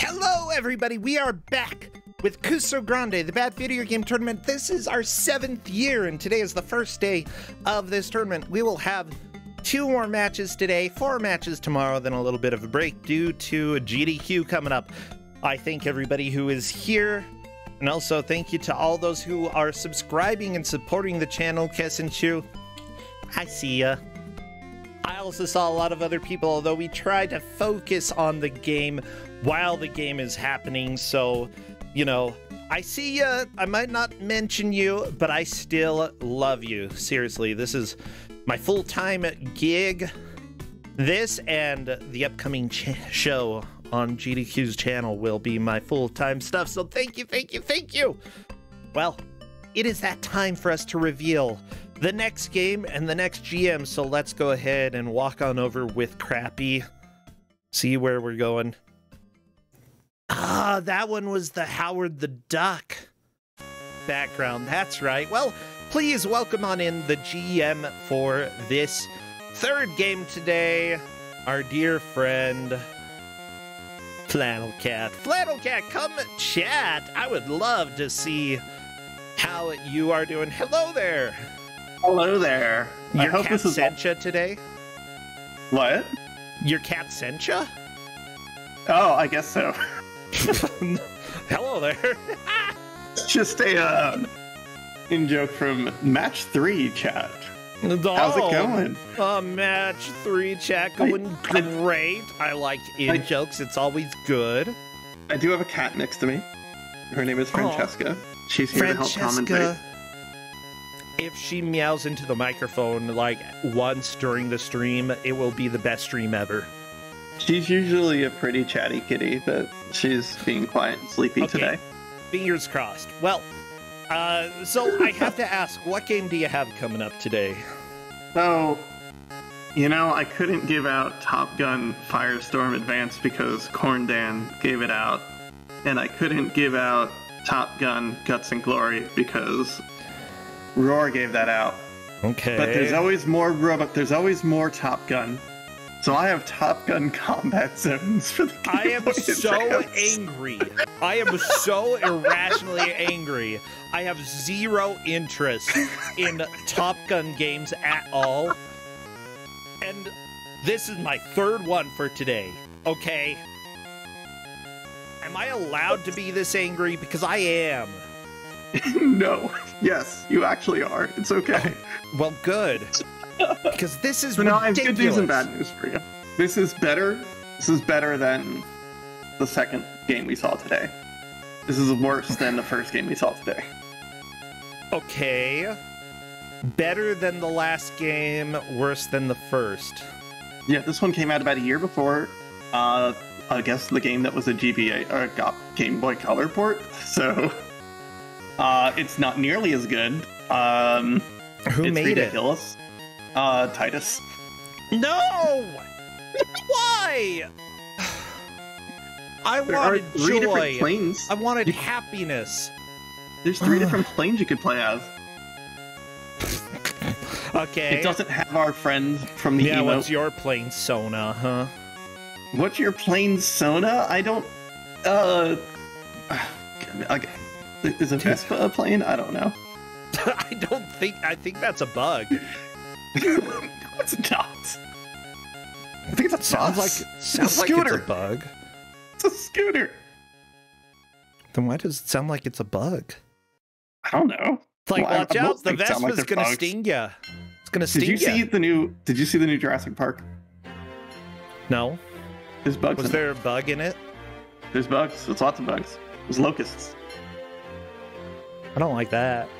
Hello everybody, we are back with Kusog7ande, the Bad Video Game Tournament. This is our 7th year and today is the first day of this tournament. We will have 2 more matches today, 4 matches tomorrow, then a little bit of a break due to GDQ coming up. I thank everybody who is here, and also thank you to all those who are subscribing and supporting the channel. Kesenchu, I see ya. I also saw a lot of other people, although we tried to focus on the game while the game is happening, so, you know, I see ya. I might not mention you, but I still love you. Seriously, this is my full-time gig. This and the upcoming show on GDQ's channel will be my full-time stuff, so thank you, thank you, thank you! Well, it is that time for us to reveal the next game and the next GM, so let's go ahead and walk on over with Crappy. See where we're going. Ah, that one was the Howard the Duck background. That's right. Well, please welcome on in the GM for this 3rd game today, our dear friend Flannel Cat. Flannel Cat, come chat. I would love to see how you are doing. Hello there. Hello there. Your cat sent you today? What? Your cat sent you? Oh, I guess so. Hello there. Just a in-joke from Match 3 chat. How's it going? Match 3 chat going great. I like in-jokes. It's always good. I do have a cat next to me. Her name is Francesca. She's here to help commentate. If she meows into the microphone like once during the stream, it will be the best stream ever. She's usually a pretty chatty kitty, but she's being quiet and sleepy today. Fingers crossed. Well, so I have to ask, what game do you have coming up today? So, you know, I couldn't give out Top Gun Firestorm Advance because Corn Dan gave it out, and I couldn't give out Top Gun Guts and Glory because Roar gave that out. Okay. But there's always more there's always more Top Gun. So I have Top Gun Combat Zones for the Game I am Boy so Advance. angry. I am so irrationally angry. I have 0 interest in Top Gun games at all. And this is my 3rd one for today, okay? Am I allowed to be this angry? Because I am. No. Yes, you actually are. It's okay. Well, good. Because this is so now ridiculous. I have good news and bad news for you. This is better. This is better than the 2nd game we saw today. This is worse than the 1st game we saw today. Okay. Better than the last game, worse than the 1st. Yeah, this one came out about a year before, I guess, the game that was a GBA or Game Boy Color port. So, it's not nearly as good. Who it's made ridiculous. Titus. No! Why? I There wanted are 3 different joy. planes. I wanted happiness. There's 3 different planes you could play as. Okay. It doesn't have our friend from the emote. What's your plane, Sona, huh? What's your plane, Sona? I don't... Okay. Is a Vespa a plane? I don't know. I think that's a bug. No, it's not. I think it's a Sounds bus. like it's a bug. It's a scooter. Then why does it sound like it's a bug? I don't know. It's like, Well, watch out, the Vespa's gonna bugs. sting you. It's gonna sting you. Did you see the new Jurassic Park? No. There's bugs. Was there a bug in it? There's bugs. There's lots of bugs. There's locusts. I don't like that.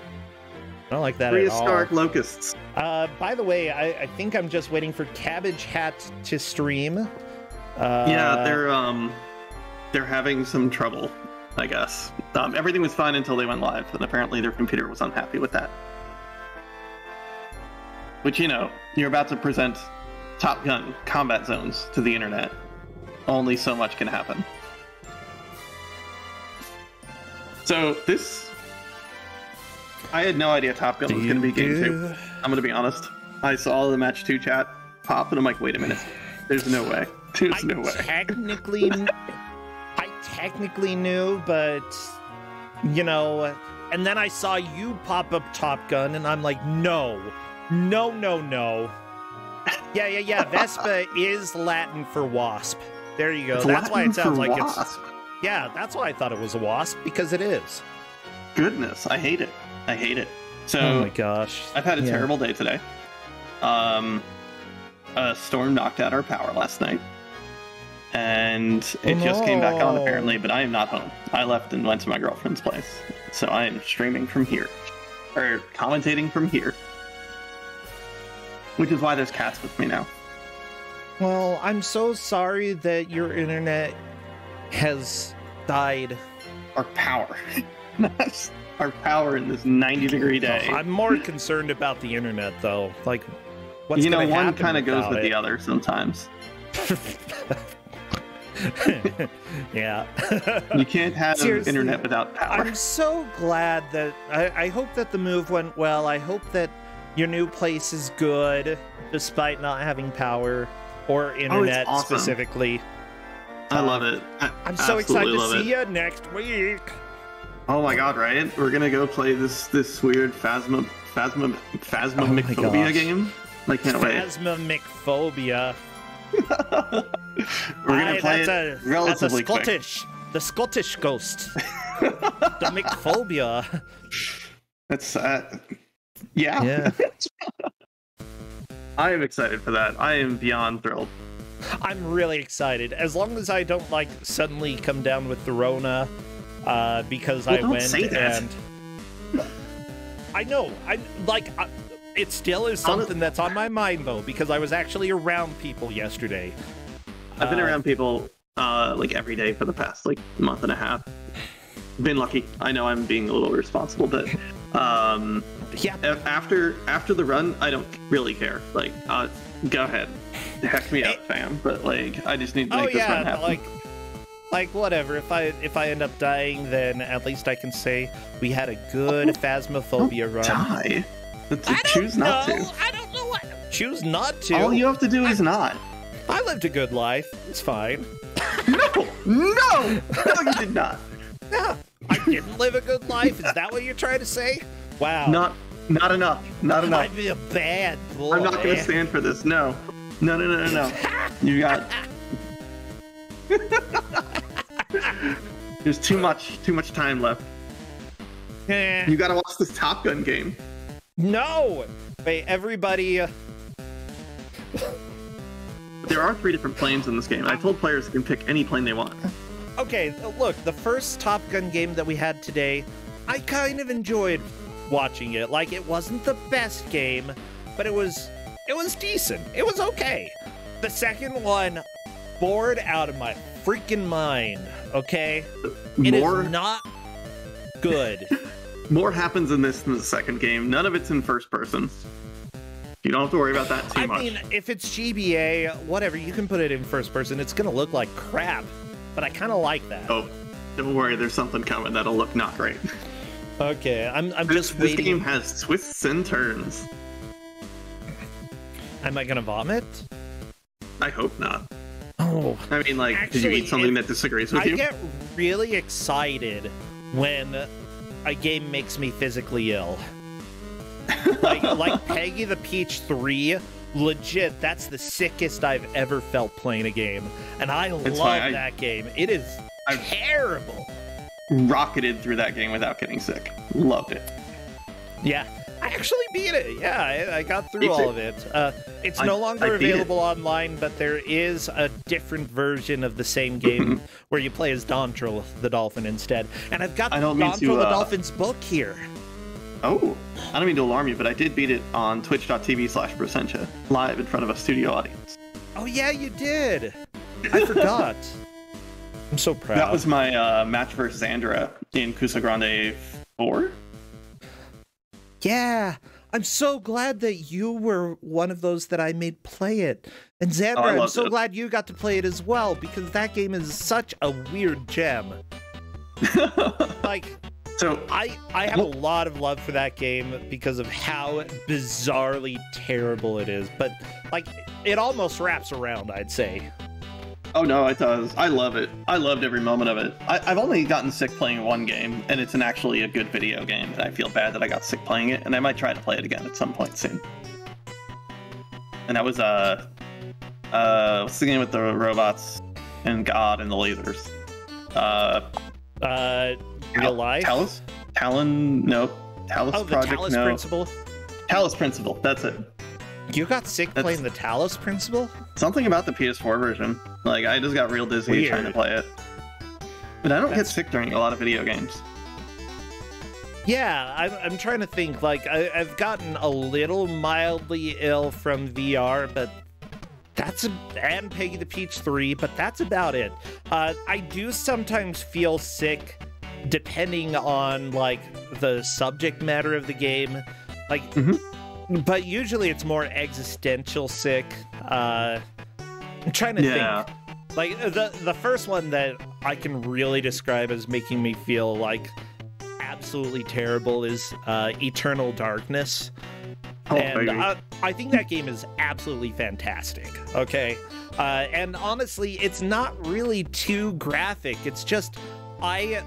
I don't like that at all. Prehistoric locusts. By the way, I think I'm just waiting for Cabbage Hat to stream. Yeah, they're having some trouble, I guess. Everything was fine until they went live, and apparently their computer was unhappy with that. Which, you know, you're about to present Top Gun Combat Zones to the internet. Only so much can happen. So this... I had no idea Top Gun was going to be game 2. I'm going to be honest. I saw the match 2 chat pop, and I'm like, wait a minute. There's no way. There's no way. I technically new, but, you know, and then I saw you pop up Top Gun, and I'm like, no. Yeah. Vespa is Latin for wasp. There you go. It's that's why Latin it sounds for like wasp. it's... Yeah, that's why I thought it was a wasp, because it is. Goodness, I hate it. So, oh my gosh. I've had a terrible day today. A storm knocked out our power last night. And it just came back on, apparently, but I am not home. I left and went to my girlfriend's place. So I am streaming from here. Or commentating from here. Which is why there's cats with me now. Well, I'm so sorry that your internet has died. Our power. Our power in this 90-degree day. I'm more concerned about the internet, though. Like, what's going to happen? One kind of goes with the other sometimes. Yeah. You can't have internet without power. I'm so glad that... I hope that the move went well. I hope that your new place is good, despite not having power or internet awesome. Specifically. I love it. I'm so excited to see you next week. Oh my god, right? We're gonna go play this weird phasmomyphobia game. I can't wait. Phasmomyphobia. We're gonna play it relatively quick. The Scottish ghost. The myphobia. That's yeah. I am excited for that. I am beyond thrilled. I'm really excited. As long as I don't like suddenly come down with the Rona, because I went and I know it still is something that's on my mind though, because I was actually around people yesterday. I've been around people like every day for the past like month and a half. Been lucky. I know I'm being a little irresponsible, but yeah. After the run, I don't really care. Like, go ahead, heck me up, fam. But like, I just need to make this run happen. Like whatever. If I end up dying, then at least I can say we had a good phasmophobia run. Die. Choose not to. I don't know what. Choose not to. All you have to do is not. I lived a good life. It's fine. No, you did not. No, I didn't live a good life. Is that what you're trying to say? Wow. Not enough. I'd be a bad boy. I'm not going to stand for this. No. You got. There's too much time left. You got to watch this Top Gun game. No. Wait, everybody. There are 3 different planes in this game. I told players they can pick any plane they want. Okay, look, the first Top Gun game that we had today, I kind of enjoyed watching it. Like, it wasn't the best game, but it was decent. It was okay. The second one, bored out of my freaking mind, okay? It is not good. More happens in this than the second game. None of it's in first person. You don't have to worry about that too much. I mean, if it's GBA, whatever, you can put it in first person. It's gonna look like crap, but I kind of like that. Oh, don't worry. There's something coming that'll look not great. Okay, I'm just waiting. This game has twists and turns. Am I gonna vomit? I hope not. Oh, I mean, like, actually, did you eat something that disagrees with you? I get really excited when a game makes me physically ill. like Peggy the Peach 3, legit, that's the sickest I've ever felt playing a game. And I love that game. It is terrible. Rocketed through that game without getting sick. Loved it. Yeah, I actually beat it. Yeah, I got through all of it. It's no longer available online, but there is a different version of the same game where you play as Dontrell the Dolphin instead. And I've got Dontrell the Dolphin's book here. Oh, I don't mean to alarm you, but I did beat it on twitch.tv/Prosentia, live in front of a studio audience. Oh yeah, you did. I forgot. I'm so proud. That was my match versus Xandra in Kusog7ande 4. Yeah, I'm so glad that you were one of those that I made play it. And Xandra, I'm so glad you got to play it as well, because that game is such a weird gem. Like... So I have a lot of love for that game because of how bizarrely terrible it is, but like it almost wraps around, I'd say. Oh no, it does. I love it. I loved every moment of it. I've only gotten sick playing one game, and it's actually a good video game, and I feel bad that I got sick playing it, and I might try to play it again at some point soon. And that was, what's the game with the robots and God and the lasers? Real life? Talon? No. Talos Project? The Talos no. Principle? Talos Principle, that's it. You got sick playing the Talos Principle? Something about the PS4 version. Like, I just got real dizzy trying to play it. But I don't get sick during a lot of video games. Yeah, I'm trying to think. Like, I've gotten a little mildly ill from VR, but and Peggy the Peach 3, but that's about it. I do sometimes feel sick depending on, like, the subject matter of the game. Like, but usually it's more existential sick. I'm trying to think. Like, the first one that I can really describe as making me feel, like, absolutely terrible is Eternal Darkness. And I think that game is absolutely fantastic, okay? And honestly, it's not really too graphic. It's just, I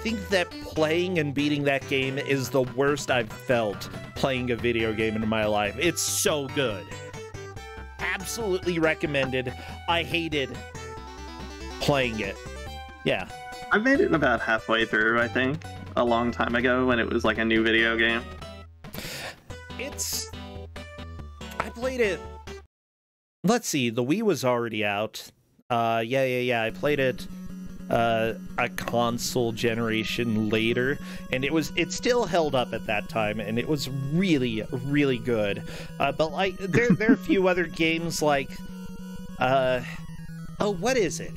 think that playing and beating that game is the worst I've felt playing a video game in my life. It's so good. Absolutely recommended. I hated playing it. Yeah. I made it about halfway through, I think, a long time ago when it was like a new video game. I played it, let's see, the Wii was already out. Yeah, I played it a console generation later, and it still held up at that time, and it was really, really good. But like, there are a few other games like, what is it?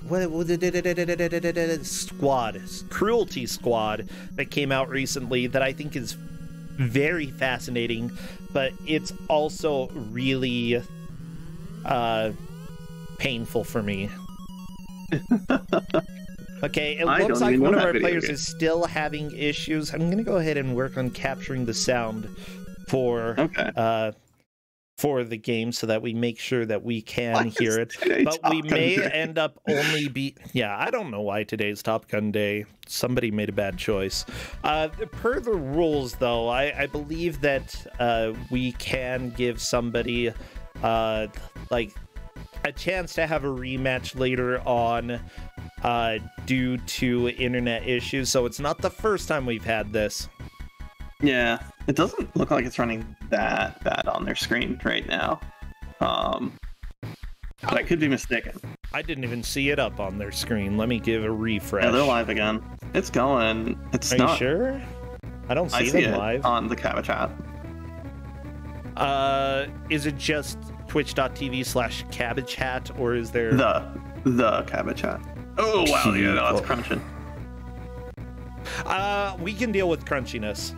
Cruelty Squad that came out recently that I think is very fascinating, but it's also really painful for me. Okay, it looks like one of our players is still having issues. I'm gonna go ahead and work on capturing the sound for the game so that we make sure that we can hear it. But we may end up only I don't know why today's Top Gun Day. Somebody made a bad choice. Per the rules, though, I believe that we can give somebody like a chance to have a rematch later on due to internet issues. So it's not the first time we've had this. Yeah, it doesn't look like it's running that bad on their screen right now. But I could be mistaken. I didn't even see it up on their screen. Let me give a refresh. Yeah, they're live again. It's going. Are you sure? I don't see them live. On the Kava chat. Is it just twitch.tv/cabbage or is there the Kava chat? Oh wow, yeah, no, that's crunching. We can deal with crunchiness.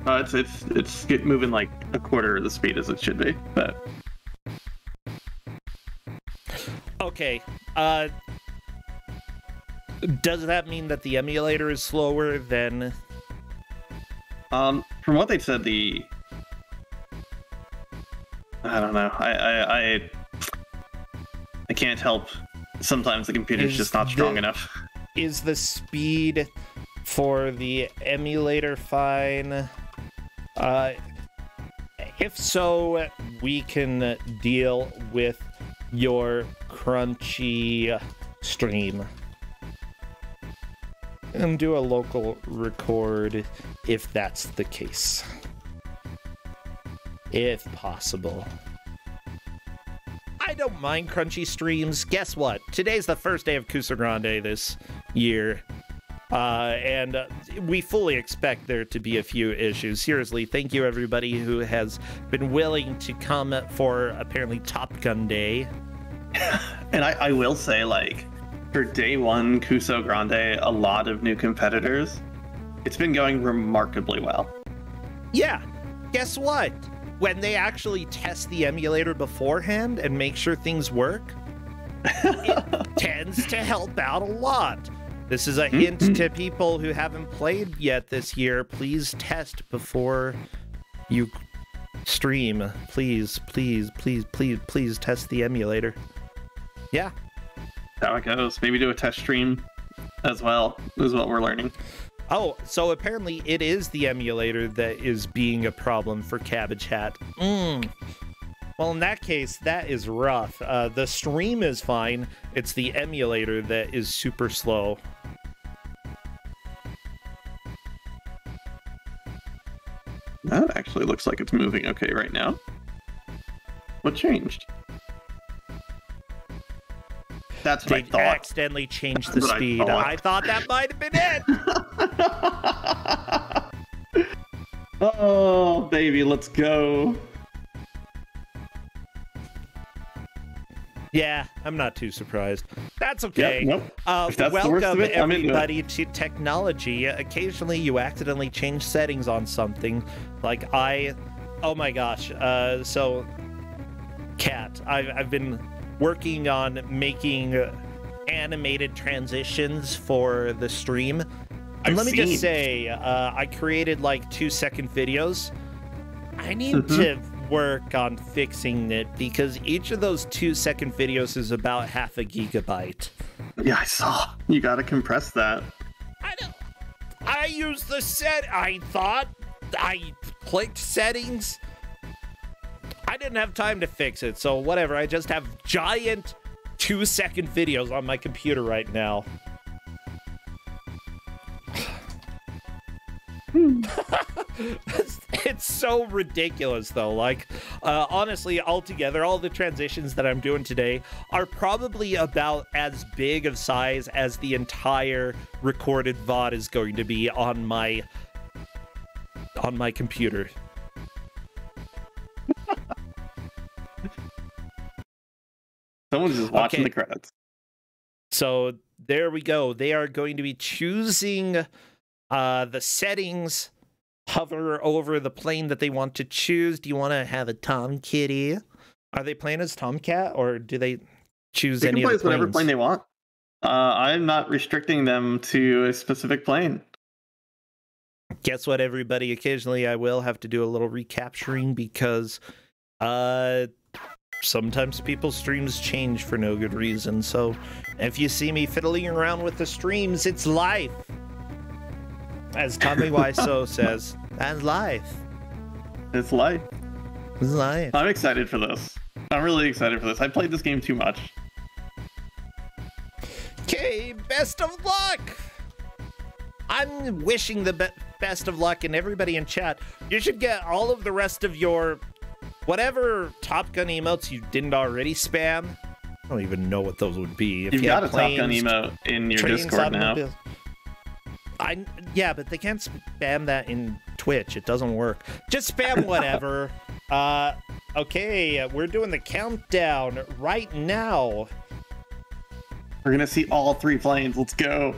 It's moving like a quarter of the speed as it should be, but okay. Does that mean that the emulator is slower than? From what they said, I don't know. I can't help. Sometimes the computer's just not strong enough. Is the speed for the emulator fine? If so, we can deal with your crunchy stream and do a local record if that's the case. If possible. I don't mind crunchy streams. Guess what? Today's the first day of Kusog7ande this year. And we fully expect there to be a few issues. Seriously, thank you everybody who has been willing to come for apparently Top Gun Day. And I will say, like, for day one Kusog7ande, a lot of new competitors, it's been going remarkably well. Yeah, guess what? When they actually test the emulator beforehand and make sure things work, it tends to help out a lot. This is a hint to people who haven't played yet this year. Please test before you stream. Please, please, please, please, please test the emulator. Yeah, How it goes. Maybe do a test stream as well, is what we're learning. Oh, so apparently it is the emulator that is being a problem for Cabbage Hat. Well, in that case, that is rough. The stream is fine. It's the emulator that is super slow. That actually looks like it's moving okay right now. What changed? That's what I thought. They accidentally changed the speed. I thought that might have been it. Oh, baby, let's go. Yeah, I'm not too surprised. That's okay. Yep, nope. Welcome, everybody, to technology. Occasionally, you accidentally change settings on something. Like oh my gosh. So, Kat, I've been working on making animated transitions for the stream. And let me just say, I created like 2-second videos. I need to work on fixing it because each of those 2-second videos is about half a gigabyte. Yeah, I saw. You gotta compress that. I used the I clicked settings. I didn't have time to fix it, so whatever. I just have giant 2-second videos on my computer right now. It's so ridiculous, though. Like, honestly, altogether, all the transitions that I'm doing today are probably about as big of size as the entire recorded VOD is going to be on my computer. Someone's just watching the credits. So there we go. They are going to be choosing the settings. Hover over the plane that they want to choose. Do you want to have a Tom Kitty? Are they playing as Tomcat, or do they choose any of the planes? They can play as whatever plane they want. I'm not restricting them to a specific plane. Guess what, everybody? Occasionally I will have to do a little recapturing because sometimes people's streams change for no good reason. So if you see me fiddling around with the streams, it's life. As Tommy Wiseau says, that's life. It's life. It's life. I'm excited for this. I'm really excited for this. I played this game too much. Okay, best of luck! I'm wishing the best of luck, and everybody in chat, you should get all of the rest of your whatever Top Gun emotes you didn't already spam. I don't even know what those would be. If You've got a planes, Top Gun emote in your Discord now. Yeah, but they can't spam that in Twitch. It doesn't work. Just spam whatever. Okay, we're doing the countdown right now. We're gonna see all 3 planes. Let's go.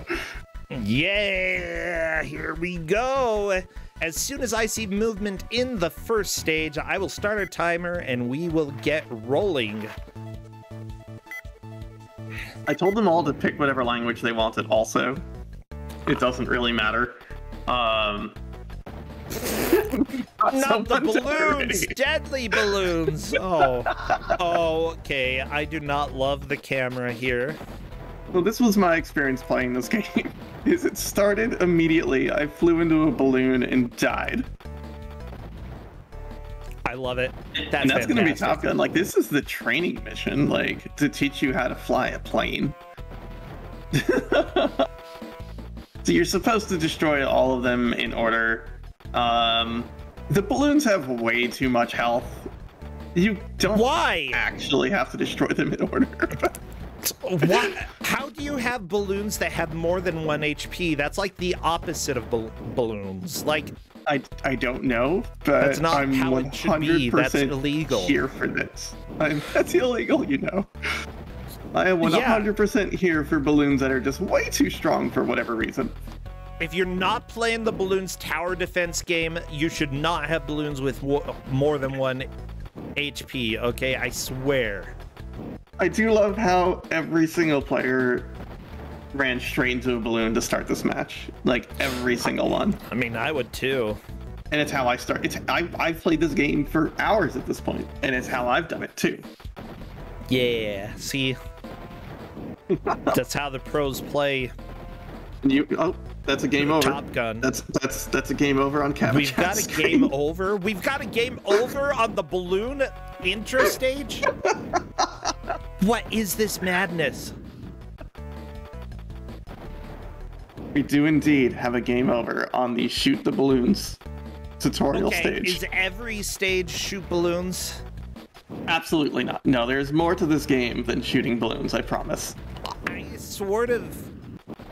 Yeah, here we go. As soon as I see movement in the first stage, I will start a timer and we will get rolling. I told them all to pick whatever language they wanted also. It doesn't really matter. Not the balloons! Deadly balloons! Oh, okay. I do not love the camera here. Well, this was my experience playing this game. Is it started immediately. I flew into a balloon and died. I love it. That's going to be Top Gun. Like, this is the training mission, like, to teach you how to fly a plane. So you're supposed to destroy all of them in order. The balloons have way too much health. You don't actually have to destroy them in order. What? How do you have balloons that have more than 1 HP? That's like the opposite of balloons. Like, I don't know, but that's not I'm how it should be. That's illegal. Here for this. That's illegal, you know. I am 100% here for balloons that are just way too strong for whatever reason. If you're not playing the balloons tower defense game, you should not have balloons with more than 1 HP, okay? I swear. I do love how every single player ran straight into a balloon to start this match. Like, every single one. I mean, I would too. And it's how I start. I've played this game for hours at this point, and it's how I've done it too. Yeah, see? That's how the pros play. Oh, that's a game over. Top Gun. That's a game over on Cabot. We've got a game over. We've got a game over on the balloon intro stage. What is this madness? We do indeed have a game over on the shoot the balloons tutorial stage. Is every stage shoot balloons? Absolutely not. No, there's more to this game than shooting balloons, I promise. I sort of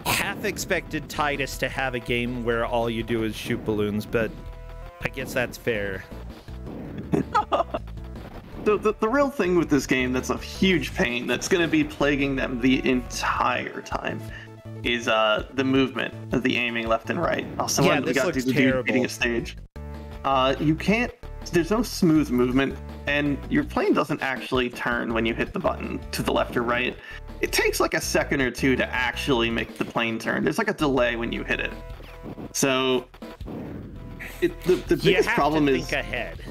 half expected Titus to have a game where all you do is shoot balloons, but I guess that's fair. The real thing with this game that's a huge pain that's going to be plaguing them the entire time is the movement of the aiming left and right. Also, yeah, we got looks to terrible. beating a stage. You can't. There's no smooth movement, and your plane doesn't actually turn when you hit the button to the left or right. It takes like a second or two to actually make the plane turn. There's like a delay when you hit it. So the biggest problem is think ahead.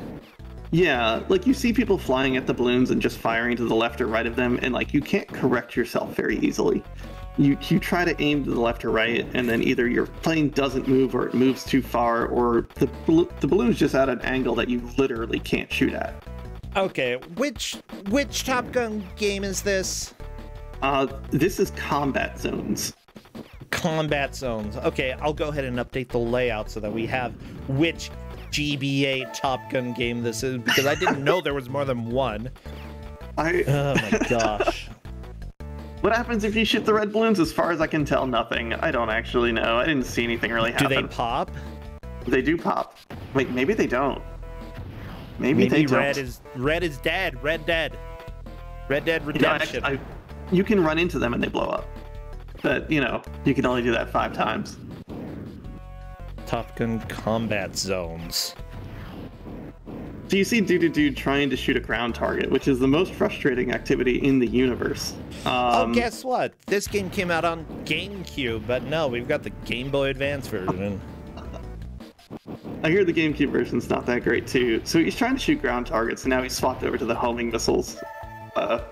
Yeah, like you see people flying at the balloons and just firing to the left or right of them, and like you can't correct yourself very easily. You try to aim to the left or right, and then either your plane doesn't move or it moves too far, or the balloon's just at an angle that you literally can't shoot at. Okay, which Top Gun game is this? This is Combat Zones. Combat Zones. Okay, I'll go ahead and update the layout so that we have which GBA Top Gun game this is, because I didn't know there was more than one. Oh my gosh. What happens if you shoot the red balloons? As far as I can tell, nothing. I don't actually know. I didn't see anything really happen. Do they pop? They do pop. Wait, maybe they don't. Maybe they don't. Red is dead. Red Dead. Red Dead Redemption. No, you can run into them and they blow up. But, you know, you can only do that 5 times. Top Gun Combat Zones. So you see dude trying to shoot a ground target, which is the most frustrating activity in the universe. Oh, guess what? This game came out on GameCube, but no, we've got the Game Boy Advance version. I hear the GameCube version's not that great too. So he's trying to shoot ground targets, and now he's swapped over to the homing missiles,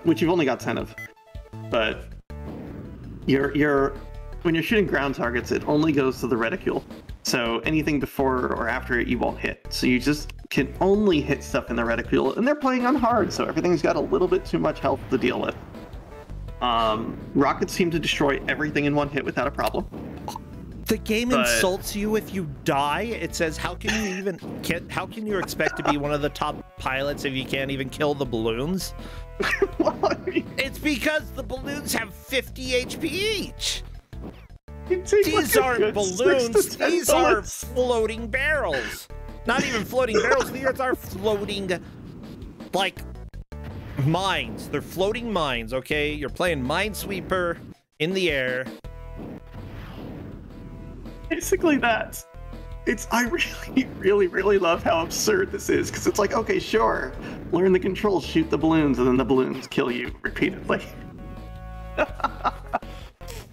which you've only got 10 of. But when you're shooting ground targets, it only goes to the reticule. So anything before or after it, you won't hit. So you just can only hit stuff in the reticule, and they're playing on hard, so everything's got a little bit too much health to deal with. Rockets seem to destroy everything in one hit without a problem. The game insults you if you die. It says, how can you expect to be one of the top pilots if you can't even kill the balloons? It's because the balloons have 50 HP each. These aren't balloons, these are floating barrels. Not even floating barrels, these are floating, like, mines. They're floating mines, okay? You're playing Minesweeper in the air. Basically that. I really love how absurd this is, because it's like, okay, sure, learn the controls, shoot the balloons, and then the balloons kill you repeatedly.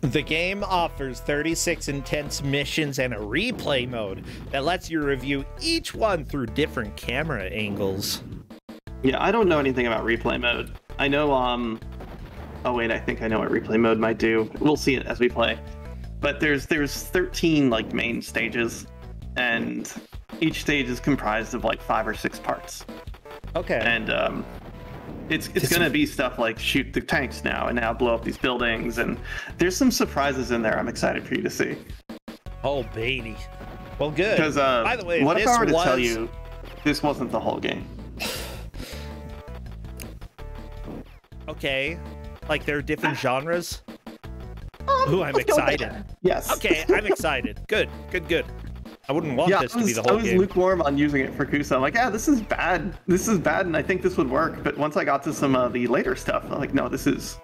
The game offers 36 intense missions and a replay mode that lets you review each one through different camera angles. Yeah, I don't know anything about replay mode. I know, oh wait, I think I know what replay mode might do. We'll see it as we play. But there's 13, like, main stages, and each stage is comprised of, like, 5 or 6 parts. Okay. And, it's gonna be stuff like shoot the tanks now and now blow up these buildings, and there's some surprises in there I'm excited for you to see. Oh baby. Well, good. Because by the way, what if I were to tell you this wasn't the whole game? Okay. Like there are different genres? Ooh, I'm excited. Yes. Okay, I'm excited. Good. I wouldn't want this to be the whole game. I was lukewarm on using it for Kusa. I'm like, yeah, this is bad. This is bad, and I think this would work. But once I got to some of the later stuff, I'm like, no, this is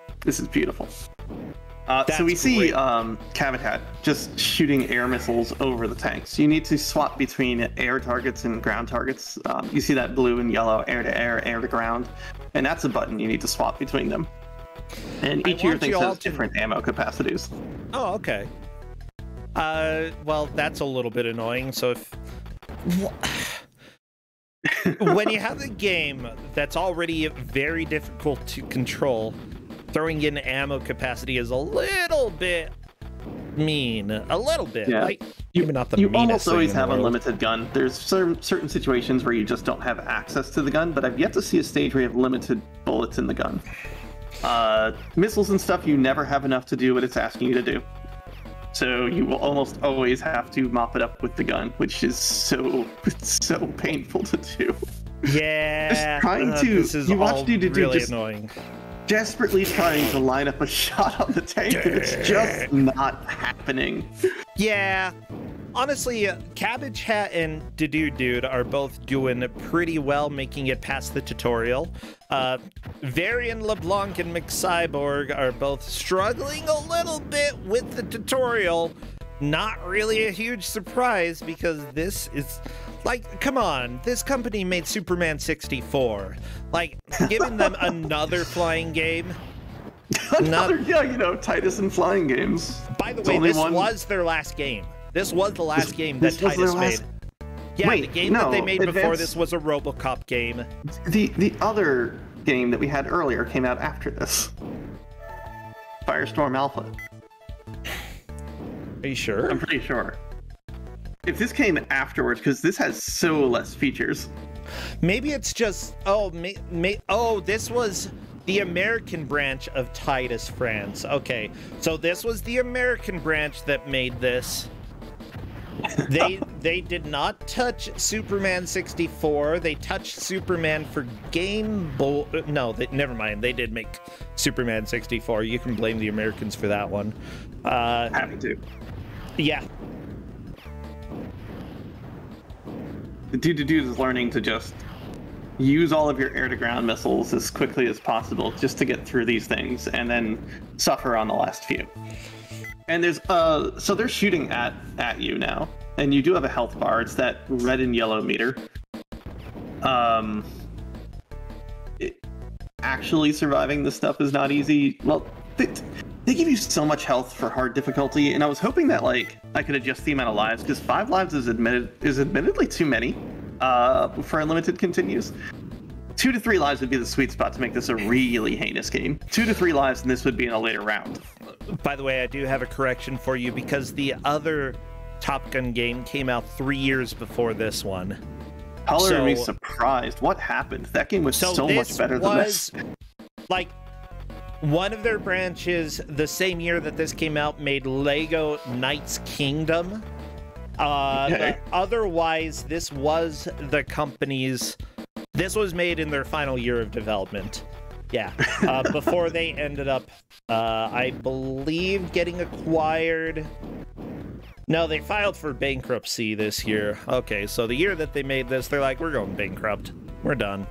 beautiful. So we see Cavitat just shooting air missiles over the tanks. You need to swap between air targets and ground targets. You see that blue and yellow, air to air, air to ground, and that's a button you need to swap between them. And each of your things has different ammo capacities. Oh, okay. Well, that's a little bit annoying. So if when you have a game that's already very difficult to control, throwing in ammo capacity is a little bit mean. A little bit. Yeah. Like, even not the you meanest almost thing always in the have world. unlimited gun. There's certain situations where you just don't have access to the gun, but I've yet to see a stage where you have limited bullets in the gun. Missiles and stuff, you never have enough to do what it's asking you to do. So you will almost always have to mop it up with the gun, which is so painful to do. Yeah. Just trying to. This is You watch all dude really just annoying. desperately trying to line up a shot on the tank, and it's just not happening. Yeah. Honestly, Cabbage Hat and Dude are both doing pretty well making it past the tutorial. Varian LeBlanc and McCyborg are both struggling a little bit with the tutorial. Not really a huge surprise because this is like, come on, this company made Superman 64. Like, giving them another flying game. Yeah, Titus and flying games. By the way, this was their last game. This was the last game that Titus made. Yeah, Wait, the game that they made before Advance... this was a RoboCop game. The other game that we had earlier came out after this. Firestorm Alpha. Are you sure? I'm pretty sure. If this came afterwards, because this has so less features. Maybe it's just... Oh, this was the American branch of Titus France. Okay, so this was the American branch that made this. They did not touch Superman 64. They touched Superman for Game Boy. No, never mind. They did make Superman 64. You can blame the Americans for that one. Happy to. Yeah. The dude is learning to just use all of your air-to-ground missiles as quickly as possible just to get through these things, and then suffer on the last few. And there's so they're shooting at you now, and you do have a health bar. It's that red and yellow meter. Actually surviving this stuff is not easy. Well, they give you so much health for hard difficulty, and I was hoping that like I could adjust the amount of lives, because 5 lives is admittedly too many for unlimited continues. 2 to 3 lives would be the sweet spot to make this a really heinous game. 2 to 3 lives, and this would be in a later round. By the way, I do have a correction for you, because the other Top Gun game came out 3 years before this one. Color me surprised. What happened? That game was so much better than this. Like, one of their branches, the same year that this came out, made Lego Knights Kingdom. Otherwise, this was the company's... This was made in their final year of development. Yeah. Before they ended up, I believe, getting acquired... No, they filed for bankruptcy this year. Okay, so the year that they made this, they're like, we're going bankrupt. We're done.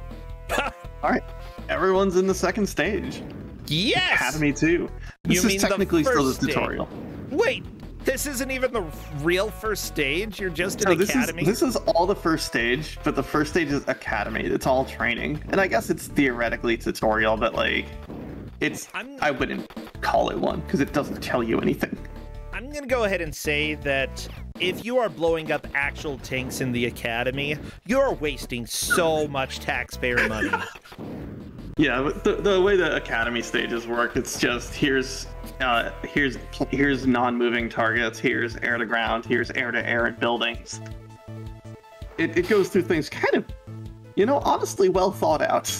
All right. Everyone's in the second stage. Yes! Academy 2. This is technically still the tutorial. Wait, this isn't even the real first stage? You're just in Academy? This is all the first stage, but the first stage is Academy. It's all training. And I guess it's theoretically tutorial, but like, I wouldn't call it one, because it doesn't tell you anything. I'm gonna go ahead and say that if you are blowing up actual tanks in the Academy, you're wasting so much taxpayer money. Yeah, but the way the Academy stages work, it's just here's non-moving targets, here's air to ground, here's air to air and buildings. It goes through things kind of, honestly well thought out.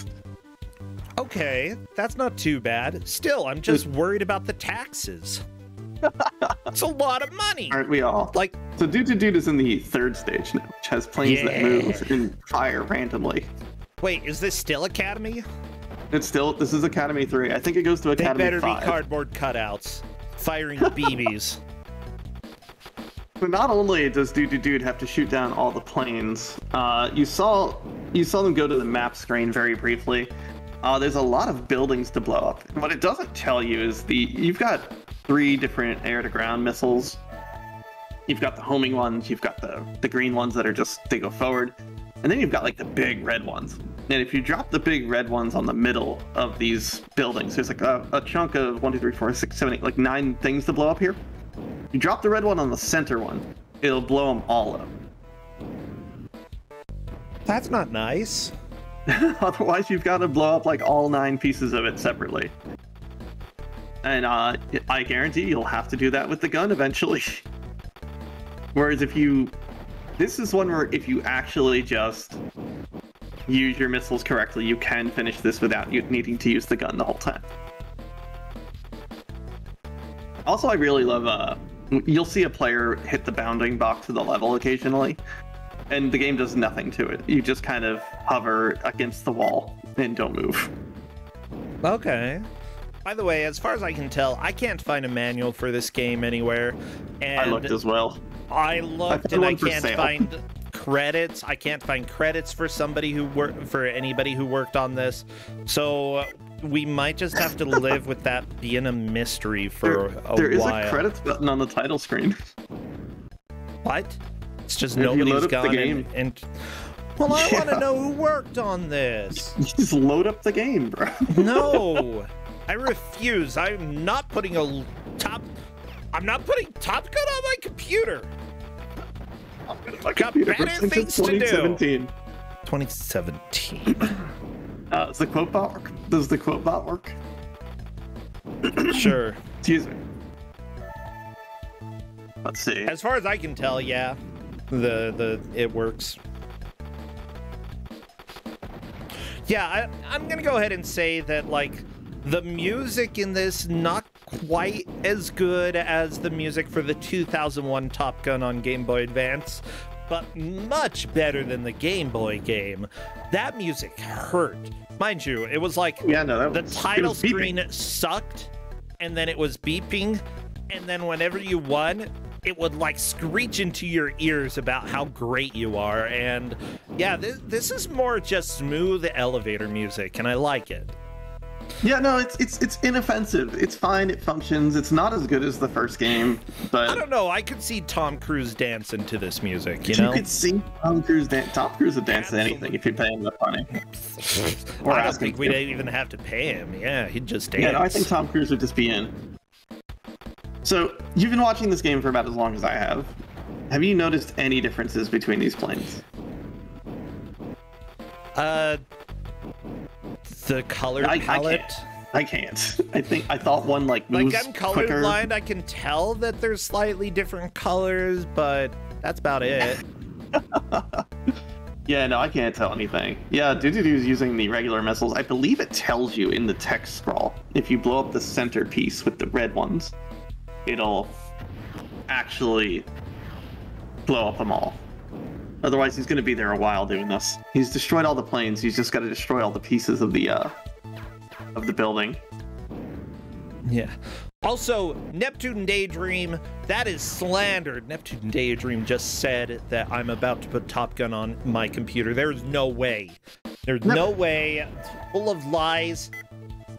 Okay, that's not too bad. Still, I'm just worried about the taxes. It's a lot of money. Aren't we all? Like, so Dude is in the third stage now, which has planes that move and fire randomly. Wait, is this still Academy? This is Academy 3. I think it goes to Academy 5. They better be cardboard cutouts, firing BBs. But not only does Dude have to shoot down all the planes, you saw them go to the map screen very briefly. There's a lot of buildings to blow up. What it doesn't tell you is you've got 3 different air-to-ground missiles. You've got the homing ones, you've got the green ones that are they go forward, and then you've got like the big red ones. And if you drop the big red ones on the middle of these buildings, there's like a chunk of 1, 2, 3, 4, 6, 7, 8, like 9 things to blow up here. You drop the red one on the center one, it'll blow them all up. That's not nice. Otherwise, you've got to blow up like all 9 pieces of it separately. And I guarantee you'll have to do that with the gun eventually. Whereas this is one where if you actually just use your missiles correctly, you can finish this without you needing to use the gun the whole time. Also, I really love, you'll see a player hit the bounding box of the level occasionally, and the game does nothing to it. You just kind of hover against the wall and don't move. Okay. By the way, as far as I can tell, I can't find a manual for this game anywhere. And I looked as well. I looked and I can't find credits. I can't find credits for anybody who worked on this. So we might just have to live with that being a mystery for a while. There is a credits button on the title screen. What? It's just nobody's gone and well, I want to know who worked on this. You just load up the game, bro. No, I refuse. I'm not putting Top Gun on my computer. My got better things to do. 2017. Does the quote bot work? Does the quote bot work? Sure. Excuse me. Let's see. As far as I can tell, yeah, it works. Yeah, I'm gonna go ahead and say that, like, the music in this not quite as good as the music for the 2001 Top Gun on Game Boy Advance, but much better than the Game Boy game. That music hurt. Mind you, it was like the title screen sucked, and then it was beeping, and then whenever you won, it would like screech into your ears about how great you are. And yeah, this is more just smooth elevator music, and I like it. Yeah, no, it's inoffensive. It's fine. It functions. It's not as good as the first game, but I don't know. I could see Tom Cruise dancing to this music. You know, you could see Tom Cruise dance. Tom Cruise would dance to anything if you pay him the money. I don't think we'd even have to pay him. Yeah, he'd just dance. Yeah, no, I think Tom Cruise would just be in. So you've been watching this game for about as long as I have. Have you noticed any differences between these planes? The color palette. I can't. I thought one like moves I'm colorblind. I can tell that there's slightly different colors, but that's about it. Yeah, no, I can't tell anything. Yeah, Doo-Doo-Doo's using the regular missiles. I believe it tells you in the text scroll. If you blow up the centerpiece with the red ones, it'll actually blow up them all. Otherwise, he's going to be there a while doing this. He's destroyed all the planes. He's just got to destroy all the pieces of the building. Yeah. Also, Neptune Daydream, that is slandered. Neptune Daydream just said that I'm about to put Top Gun on my computer. There's no way. There's no way. It's full of lies.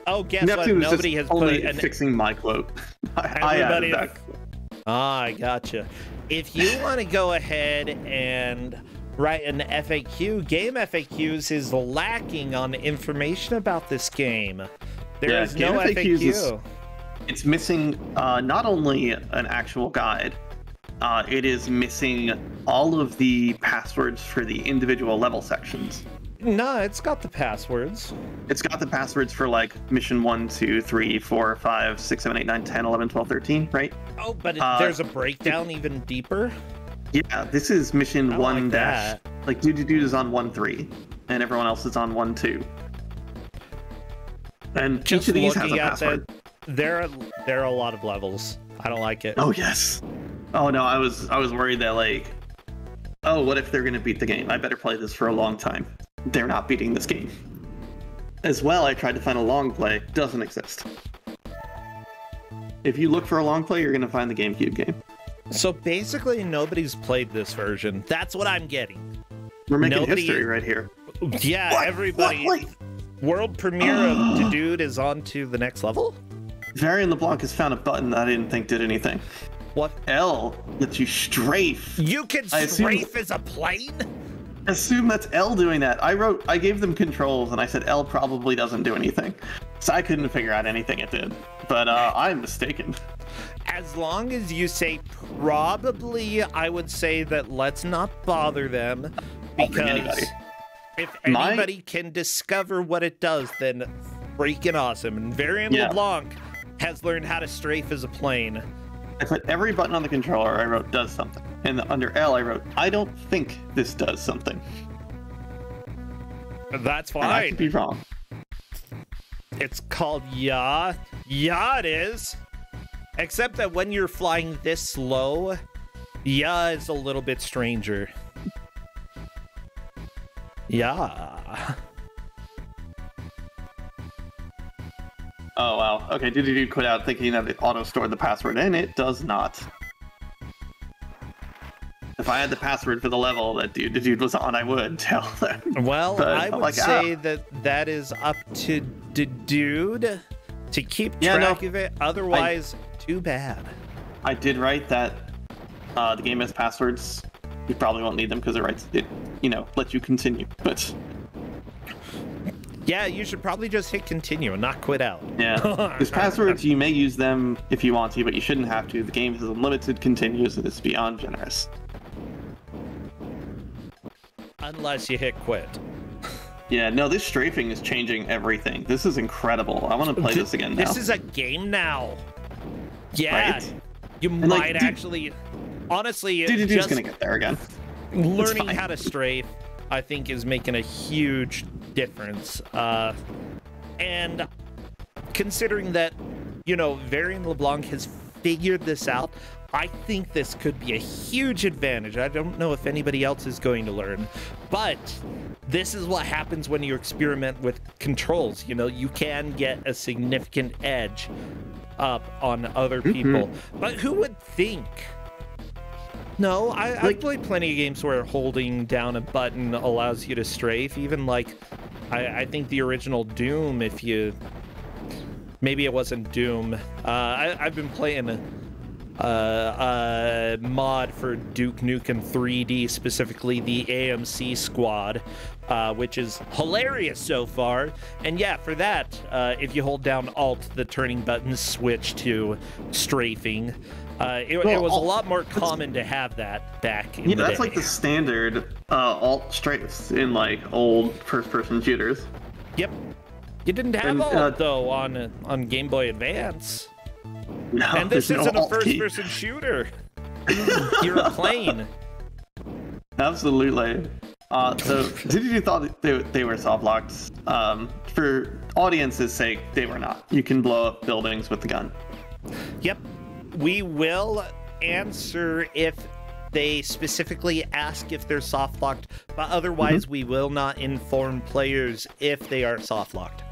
Oh, guess Neptune what? Nobody has put it. Fixing my quote. I added that quote. Ah, I gotcha. If you want to go ahead and write an FAQ, Game FAQs is lacking on information about this game. There is no FAQ. It's missing not only an actual guide, it is missing all of the passwords for the individual level sections. No, it's got the passwords. It's got the passwords for like mission 1, 2, 3, 4, 5, 6, 7, 8, 9, 10, 11, 12, 13, right? Oh, but there's a breakdown even deeper? Yeah, this is mission 1 like dash. Like Doo-Doo-Doo is on 1-3, and everyone else is on 1-2. And just each of these has a password. There are a lot of levels. I don't like it. Oh yes. Oh no, I was worried that like, oh, what if they're gonna beat the game? I better play this for a long time. They're not beating this game. As well, I tried to find a long play. Doesn't exist. If you look for a long play, you're gonna find the GameCube game. So basically, nobody's played this version. That's what I'm getting. We're making history right here. Yeah, what? Everybody. What? World premiere of the Dude is on to the next level? Varian LeBlanc has found a button that I didn't think did anything. What? L lets you strafe. You can strafe as a plane? Assume that's L doing that. I gave them controls and I said L probably doesn't do anything. So I couldn't figure out anything it did. But I'm mistaken. As long as you say probably, I would say that let's not bother them. Because if anybody can discover what it does, then freaking awesome. And Varian LeBlanc has learned how to strafe as a plane. I put every button on the controller I wrote does something. And under L I wrote, I don't think this does something. That's And I fine. could be wrong. It's called yaw. Yeah, it is. Except that when you're flying this slow, yeah is a little bit stranger. Yeah. Oh, wow. Okay, did quit out thinking that it auto-stored the password, and it does not. If I had the password for the level that the dude was on, I would tell them. Well, But I would like, say that is up to the dude to keep track of it. Otherwise, too bad. I did write that the game has passwords. You probably won't need them because it lets you continue. But yeah, you should probably just hit continue and not quit out. yeah, these passwords, you may use them if you want to, but you shouldn't have to. The game has unlimited continues and it's beyond generous. Unless you hit quit. Yeah, no, this strafing is changing everything. This is incredible. I want to play this again now. This is a game now. Yeah, Right? you And, might actually... Honestly, Dude's just gonna get there again. learning fine. how to strafe, I think, is making a huge difference. And considering that, Varian LeBlanc has figured this out, I think this could be a huge advantage. I don't know if anybody else is going to learn, but this is what happens when you experiment with controls. You can get a significant edge up on other people. But who would think? No, I've played plenty of games where holding down a button allows you to strafe. Even I think the original Doom, maybe it wasn't Doom. I've been playing a mod for Duke Nukem 3D, specifically the AMC Squad, which is hilarious so far. And yeah, for that, if you hold down Alt, the turning buttons switch to strafing. It was a lot more common to have that back in the day. That's like the standard alt strafes in old first-person shooters. Yep. You didn't have Alt though on Game Boy Advance. No, And this there's isn't no a alt key. first-person shooter. You're a plane. Absolutely. So you thought they were soft locked. For audience's sake, they were not. You can blow up buildings with the gun. Yep. We will answer if they specifically ask if they're soft locked, but otherwise we will not inform players if they are soft locked.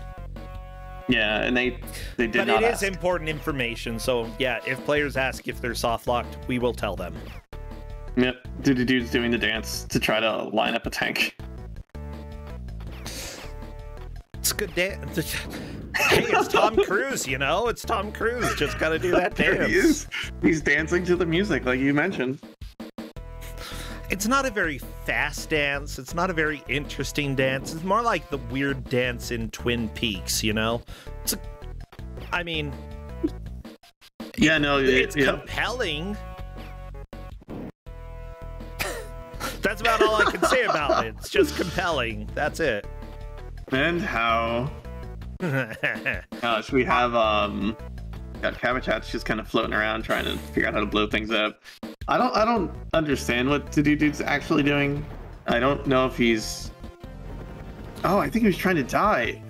Yeah, and they did But not it ask. is important information, so yeah, if players ask if they're soft locked, we will tell them. Yep, dude's doing the dance to try to line up a tank. It's good dance. Hey, it's Tom Cruise, It's Tom Cruise. Just gotta do that There dance. he is. He's dancing to the music, like you mentioned. It's not a very fast dance. It's not a very interesting dance. It's more like the weird dance in Twin Peaks, It's Yeah, no, it's compelling. That's about all I can say about it. It's just compelling. That's it. And how? Gosh, we have got Cabachat's just kind of floating around trying to figure out how to blow things up. I don't understand what dude's actually doing. I don't know if he's. Oh, I think he was trying to die.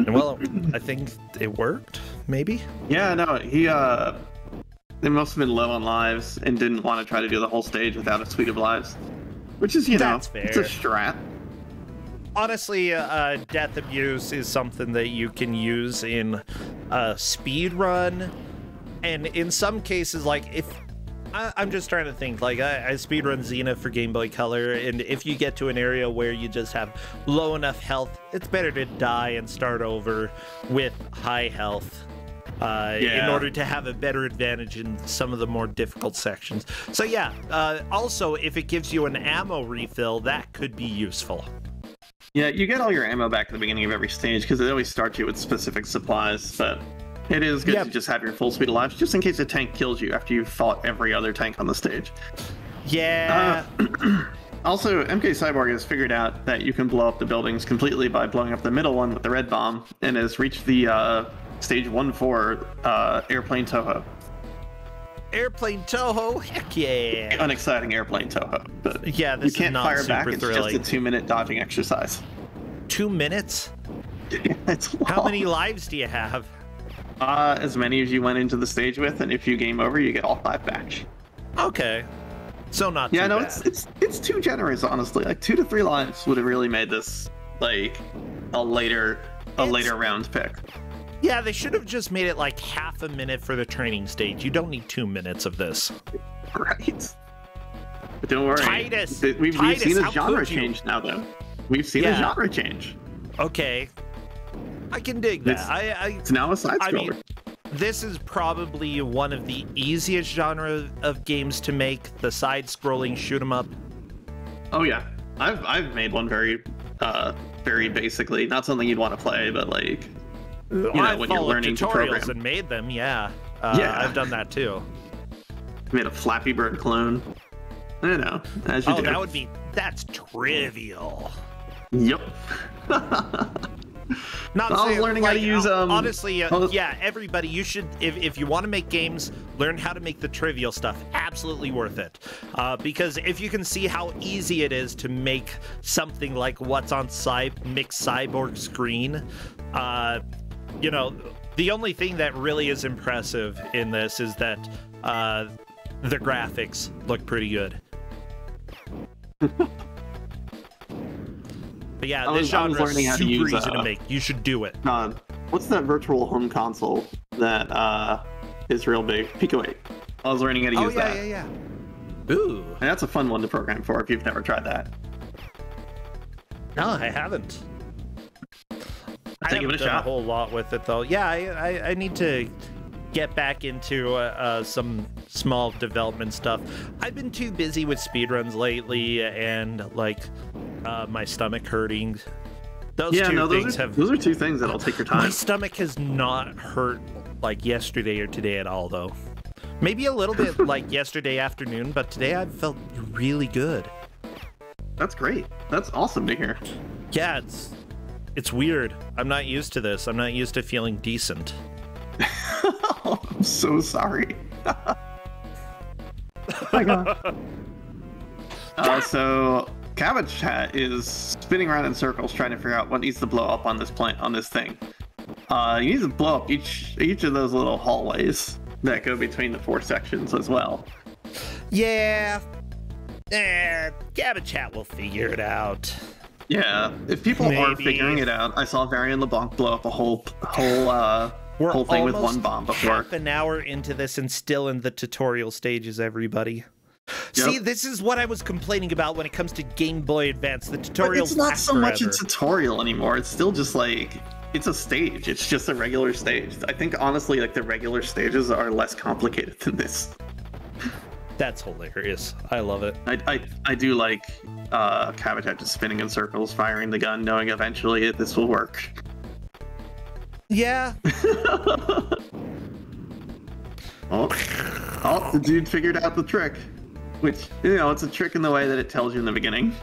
Well, I think it worked. Maybe. Yeah, no, they must have been low on lives and didn't want to try to do the whole stage without a suite of lives, which is That's fair. it's a strat. Honestly, death abuse is something that you can use in a speed run, and in some cases, if I'm just trying to think, I speedrun Xena for Game Boy Color, and if you get to an area where you just have low enough health, it's better to die and start over with high health. In order to have a better advantage in some of the more difficult sections. So yeah, also if it gives you an ammo refill, that could be useful. Yeah, you get all your ammo back at the beginning of every stage because it always starts you with specific supplies, but it is good to just have your full suite of lives just in case a tank kills you after you've fought every other tank on the stage. Yeah. Also, MK Cyborg has figured out that you can blow up the buildings completely by blowing up the middle one with the red bomb and has reached the Stage 1-4, Airplane Toho. Airplane Toho, heck yeah! Unexciting Airplane Toho. But yeah, this you can't is not fire super back. thrilling. It's just a 2-minute dodging exercise. 2 minutes? It's long. How many lives do you have? As many as you went into the stage with, and if you game over, you get all 5 back. Okay, so not yeah, too no, bad. it's too generous, honestly. Like 2 to 3 lives would have really made this like a later round pick. Yeah, they should have just made it like half a minute for the training stage. You don't need 2 minutes of this. Right. But don't worry. Titus, We've Titus, seen a how genre could you? change now, though. We've seen a genre change. Okay. I can dig that. It's now a side-scroller. I mean, this is probably one of the easiest genre of games to make, the side-scrolling shoot-'em-up. Oh, yeah. I've made one very basically. Not something you'd want to play, but like... I've when you're learning to program. and made them, yeah. Yeah. I've done that too. Made a Flappy Bird clone. I know, as you do. That's trivial. Yep. Not I was learning how to use honestly, yeah, everybody, you should, if you want to make games, learn how to make the trivial stuff. Absolutely worth it. Because if you can see how easy it is to make something like what's on Mixed Cyborg screen, you know, the only thing that really is impressive in this is that the graphics look pretty good. But yeah, this genre is super easy to make. You should do it. What's that virtual home console that is real big? Pico 8. I was learning how to use that. Yeah. Ooh. And that's a fun one to program for if you've never tried that. No, I haven't. I give it a done shot. A whole lot with it though. Yeah, I need to get back into some small development stuff. I've been too busy with speedruns lately, and like my stomach hurting. Those are two things that'll take your time. My stomach has not hurt like yesterday or today at all though. Maybe a little bit like yesterday afternoon, but today I felt really good. That's great. That's awesome to hear. Yeah, it's weird. I'm not used to this. I'm not used to feeling decent. I'm so sorry. My God. So Cabbage Hat is spinning around in circles trying to figure out what needs to blow up on this thing. You need to blow up each of those little hallways that go between the 4 sections as well. Yeah. Cabbage Hat will figure it out. Yeah, if people are figuring it out, I saw Varian LeBlanc blow up a whole thing with 1 bomb before. Half an hour into this and still in the tutorial stages, everybody. Yep. See, this is what I was complaining about when it comes to Game Boy Advance. The tutorial. It's not so much a tutorial anymore. It's still just like it's a stage. It's just a regular stage. I think honestly, like the regular stages are less complicated than this. That's hilarious. I love it. I do like Cabbage Hat just spinning in circles, firing the gun, knowing eventually this will work. Yeah. Oh, the dude figured out the trick. Which, you know, it's a trick in the way that it tells you in the beginning.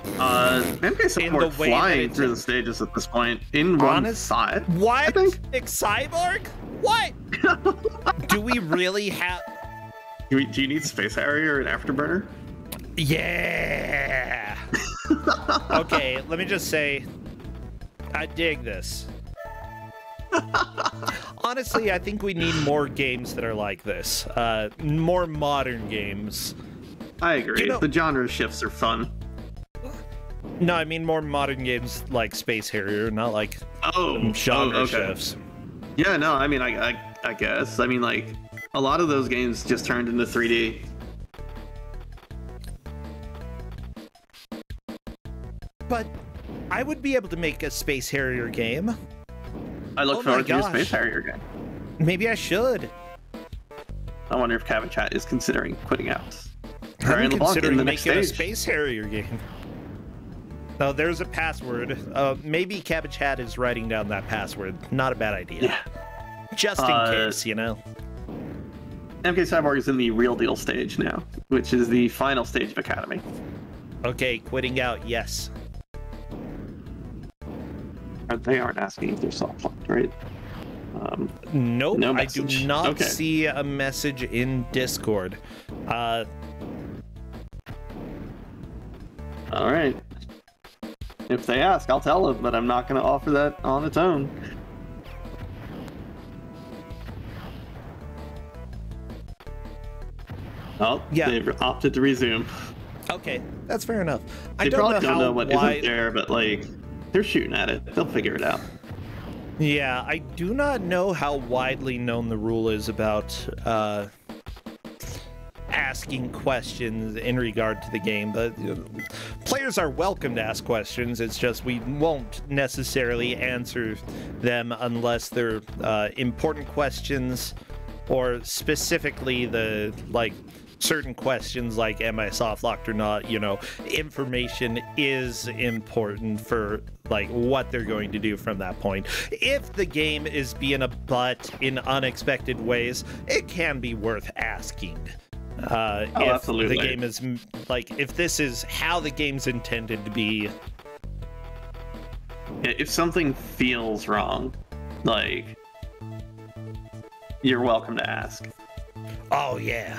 MK support flying through the stages at this point in 1-5. What? I think. Cyborg? What? Do we really have... Do you need Space Harrier and Afterburner? Yeah. Okay, let me just say, I dig this. Honestly, I think we need more games that are like this. More modern games. I agree. You know, the genre shifts are fun. No, I mean more modern games like Space Harrier, not like genre shifts. Yeah, no, I mean, I guess. I mean, like, a lot of those games just turned into 3D. But I would be able to make a Space Harrier game. I look forward to a Space Harrier game. Maybe I should. I wonder if Cabbage Hat is considering quitting out. I'm considering making a Space Harrier game. Oh, there's a password. Maybe Cabbage Hat is writing down that password. Not a bad idea. Yeah. Just in case, you know. MK Cyborg is in the real deal stage now, which is the final stage of Academy. Okay, quitting out, yes. they aren't asking if they're soft locked, right? Nope, no I do message. not Okay. see a message in Discord. All right. If they ask, I'll tell them, but I'm not going to offer that on its own. Oh, Yeah. they've opted to resume. Okay, that's fair enough. I They don't probably know don't how know what wide... isn't there, but like, they're shooting at it. They'll figure it out. Yeah, I do not know how widely known the rule is about asking questions in regard to the game. But players are welcome to ask questions. It's just we won't necessarily answer them unless they're important questions, or specifically the certain questions like am I soft locked or not. You know, information is important for like what they're going to do from that point. If the game is being a butt in unexpected ways, it can be worth asking. If absolutely. the game is like, if this is how the game's intended to be. If something feels wrong, like, you're welcome to ask. Oh yeah.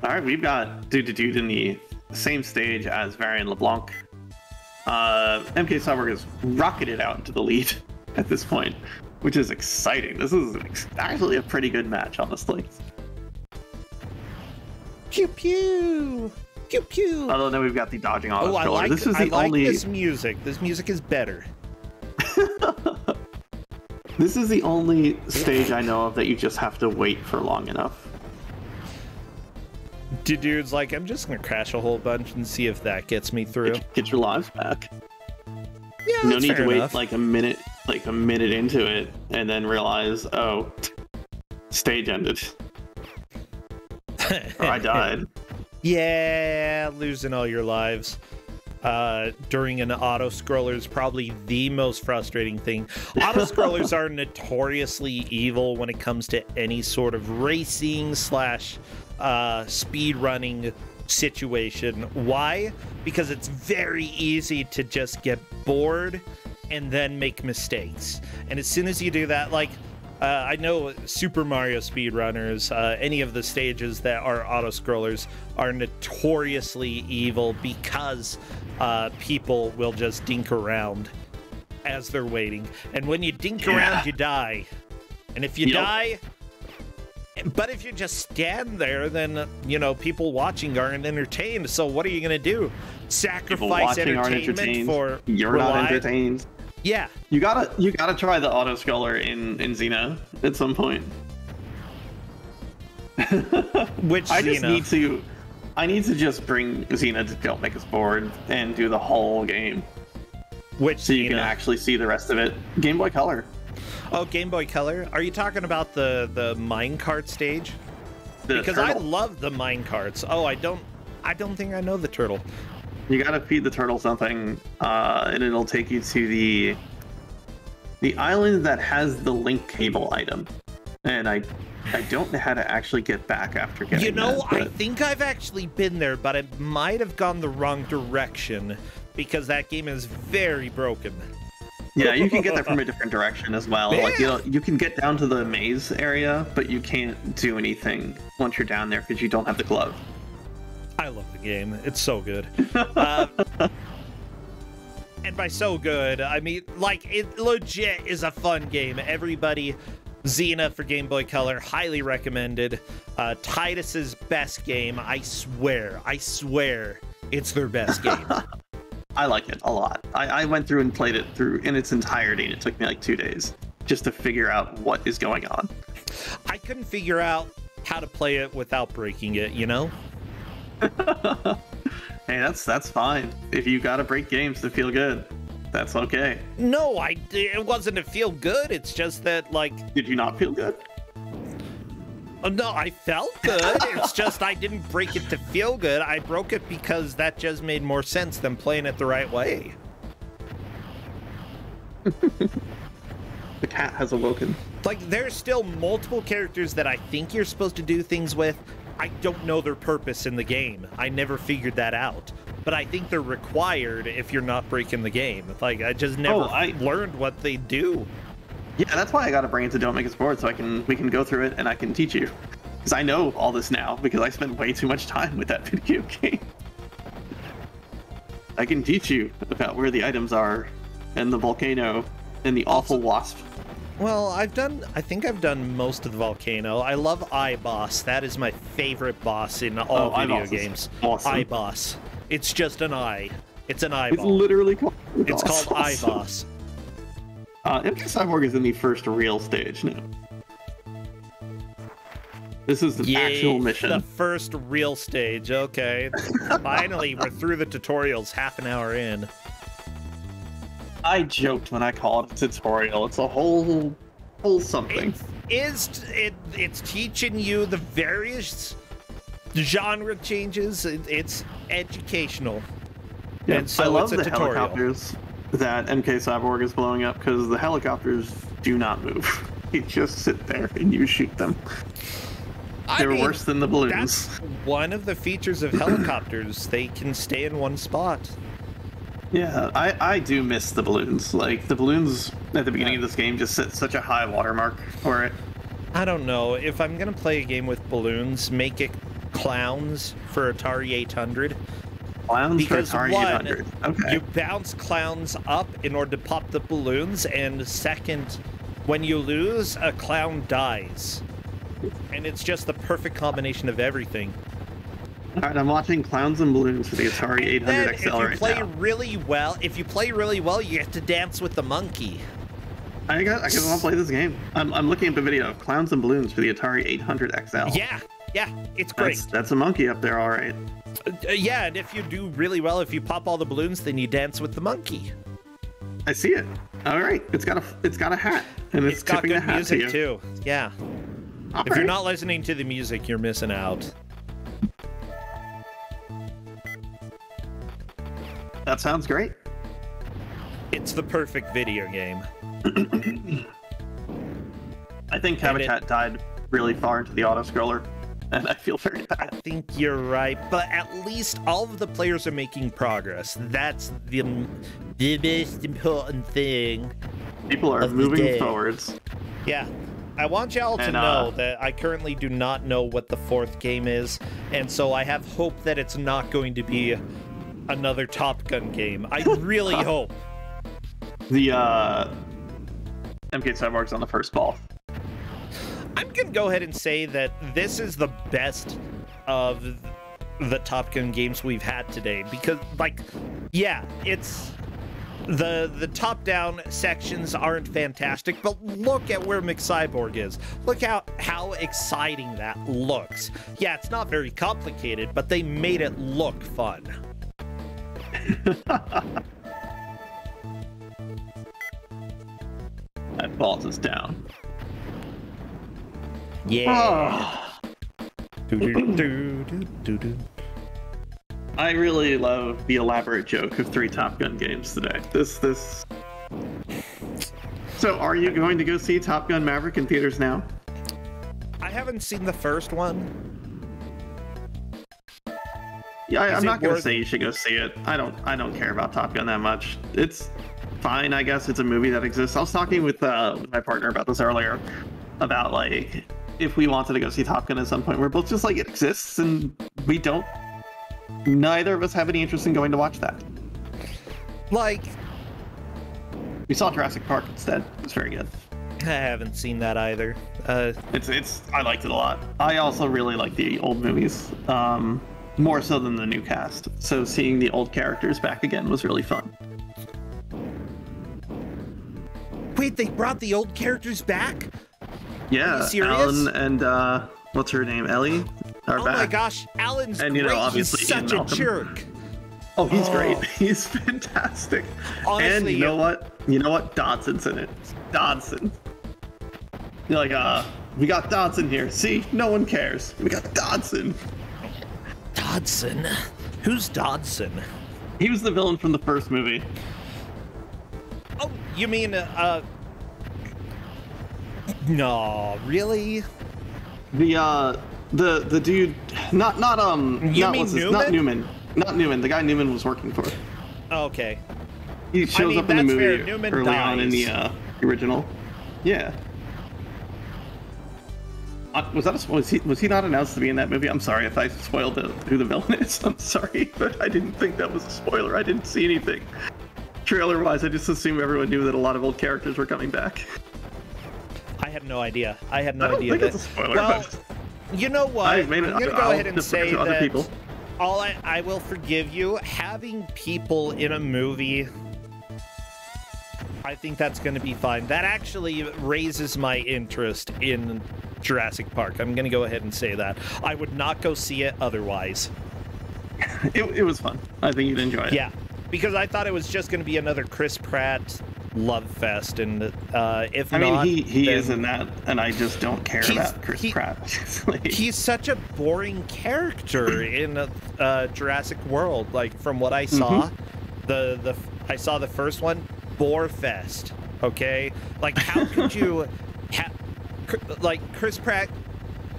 All right, we've got Dude in the same stage as Varian LeBlanc. MK Cyborg has rocketed out into the lead at this point, which is exciting. This is actually a pretty good match, honestly. Pew pew, pew pew. Although then we've got the dodging auto Oh, I scroller. like This is the only. this music. This music is better. This is the only stage I know of that you just have to wait for long enough. Dude's like, I'm just gonna crash a whole bunch and see if that gets me through. Get your lives back. Yeah, No that's need to fair wait enough. like a minute into it and then realize, oh, stage ended. Or I died. Yeah, losing all your lives during an auto scroller is probably the most frustrating thing. Auto scrollers are notoriously evil when it comes to any sort of racing slash speed running situation. Why? Because it's very easy to just get bored and then make mistakes. And as soon as you do that, like I know Super Mario speedrunners, any of the stages that are auto scrollers are notoriously evil because people will just dink around as they're waiting. And when you dink around, you die. And if you die, but if you just stand there, then, you know, people watching aren't entertained. So what are you going to do? Sacrifice entertainment for you're not entertained. Yeah. You gotta try the auto scroller in Xena at some point. Which I need to just bring Xena to Don't Make Us Bored and do the whole game. Which so you can actually see the rest of it. Game Boy Color. Oh, Game Boy Color? Are you talking about the minecart stage? Because turtle. I love the minecarts. Oh, I don't think I know the turtle. You gotta feed the turtle something, and it'll take you to the island that has the link cable item. And I don't know how to actually get back after getting You know, that, I think I've actually been there, but it might have gone the wrong direction because that game is very broken. Yeah, you can get there from a different direction as well. Yeah. Like, you can get down to the maze area, but you can't do anything once you're down there because you don't have the glove. I love the game. It's so good. And by so good, I mean, like, it legit is a fun game. Everybody, Xena for Game Boy Color, highly recommended. Titus's best game, I swear, it's their best game. I like it a lot. I went through and played it through in its entirety, and it took me like 2 days just to figure out what is going on. I couldn't figure out how to play it without breaking it, you know? Hey, that's fine. If you gotta break games to feel good, that's okay. No, it wasn't to feel good. It's just that, like... Did you not feel good? No, I felt good. It's just I didn't break it to feel good. I broke it because that just made more sense than playing it the right way. The cat has awoken. Like, there's still multiple characters that I think you're supposed to do things with. I don't know their purpose in the game. I never figured that out. but I think they're required if you're not breaking the game. Like, I just never learned what they do. Yeah, that's why I got to bring it to Don't Make It Sport, so we can go through it and I can teach you. Because I know all this now, because I spend way too much time with that video game. I can teach you about where the items are, and the volcano, and the awful wasp. Well, I think I've done most of the volcano. I love iBoss. That is my favorite boss in all video games. Awesome. iBoss. It's just an eye. It's an eyeball. It's literally called It's called iBoss. MK Cyborg is in the first real stage now. This is the actual mission. The first real stage. Okay. Finally, we're through the tutorials half an hour in. I joked when I called it a tutorial. It's a whole something. It's teaching you the various genre changes. It's educational. Yeah, and so I love it's a the tutorial. helicopters that MK Cyborg is blowing up, because the helicopters do not move. They just sit there and you shoot them. They're worse than the balloons. That's one of the features of helicopters. They can stay in one spot. Yeah, I do miss the balloons. Like, the balloons at the beginning of this game just set such a high watermark for it. I don't know. If I'm going to play a game with balloons, make it clowns for Atari 800. Clowns for Atari 800. Okay. You bounce clowns up in order to pop the balloons, and second, when you lose, a clown dies. And it's just the perfect combination of everything. Alright, I'm watching Clowns and Balloons for the Atari 800 XL right now. If you play really well, you get to dance with the monkey. I want to play this game. I'm looking at the video of Clowns and Balloons for the Atari 800 XL. Yeah, it's great. That's a monkey up there, all right. Yeah, and if you do really well, if you pop all the balloons, then you dance with the monkey. I see it. All right, it's got a hat, and it's got tipping good the hat music to you. too. Yeah. If you're not listening to the music, you're missing out. That sounds great. It's the perfect video game. I think Habitat died really far into the auto-scroller, and I feel very bad. I think you're right, but at least all of the players are making progress. That's the most important thing. People are moving forwards. Yeah. I want y'all to know that I currently do not know what the fourth game is, and so I have hope that it's not going to be another Top Gun game. I really hope. The MK Cyborg's on the first ball. I'm gonna go ahead and say that this is the best of the Top Gun games we've had today, because, like, yeah, it's the top-down sections aren't fantastic, but look at where McCyborg is. Look how exciting that looks. Yeah, it's not very complicated, but they made it look fun. That vault is down. Yeah. I really love the elaborate joke of 3 Top Gun games today. This. So, are you going to go see Top Gun Maverick in theaters now? I haven't seen the first one. Yeah, I'm not going to say you should go see it. I don't care about Top Gun that much. It's fine, I guess. It's a movie that exists. I was talking with my partner about this earlier, about, like, if we wanted to go see Top Gun at some point. We're both just like, it exists, and we don't. Neither of us have any interest in going to watch that. Like, we saw Jurassic Park instead. It's very good. I haven't seen that either. It's I liked it a lot. I also really like the old movies, more so than the new cast. So seeing the old characters back again was really fun. Wait, they brought the old characters back? Yeah, Are you serious? Alan and what's her name, Ellie, are back. Oh my gosh, Alan's and, great. obviously He's such a jerk. Oh, he's great. He's fantastic. Honestly, and you know what? You know what? Dodson's in it. Dodson. You're like, we got Dodson here. See? No one cares. We got Dodson. Dodson? Who's Dodson? He was the villain from the first movie. Oh, you mean, no, really? The dude, not Newman? Newman. Not Newman. The guy Newman was working for. Okay. He shows up in the movie fair. Newman early on in the original. Yeah. Was he not announced to be in that movie? I'm sorry if I spoiled who the villain is. I'm sorry, but I didn't think that was a spoiler. I didn't see anything. Trailer-wise, I just assumed everyone knew that a lot of old characters were coming back. I had no idea. I don't think it's a spoiler. Well, you know what? I'm going to go ahead and say that people. I will forgive you. Having people in a movie, I think that's going to be fine. That actually raises my interest in Jurassic Park. I'm going to go ahead and say that. I would not go see it otherwise. It was fun. I think you'd enjoy it. Yeah, because I thought it was just going to be another Chris Pratt love fest, and if I mean, not, he is in that, and I just don't care about Chris Pratt. Like, he's such a boring character in Jurassic World. Like, from what I saw, I saw the first one, bore fest. Okay, like, how could you like, Chris Pratt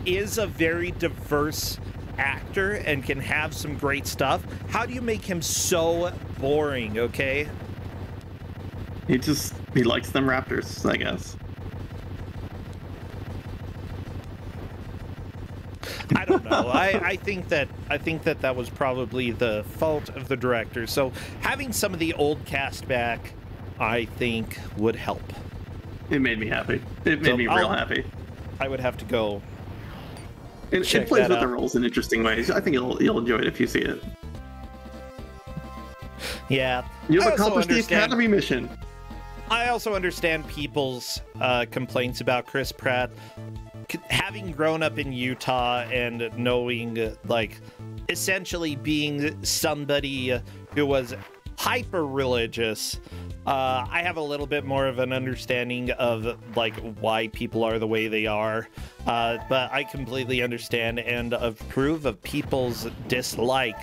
is a very diverse actor and can have some great stuff. How do you make him so boring? Okay. He likes them raptors, I guess. I don't know. I think that was probably the fault of the director. So having some of the old cast back, I think, would help. It made me happy. It made me real happy. I would have to go. It plays with the roles in interesting ways. I think you'll enjoy it if you see it. Yeah. You've accomplished the Academy mission. I also understand people's complaints about Chris Pratt. Having grown up in Utah and knowing, like, essentially being somebody who was hyper-religious, I have a little bit more of an understanding of, like, why people are the way they are. But I completely understand and approve of people's dislike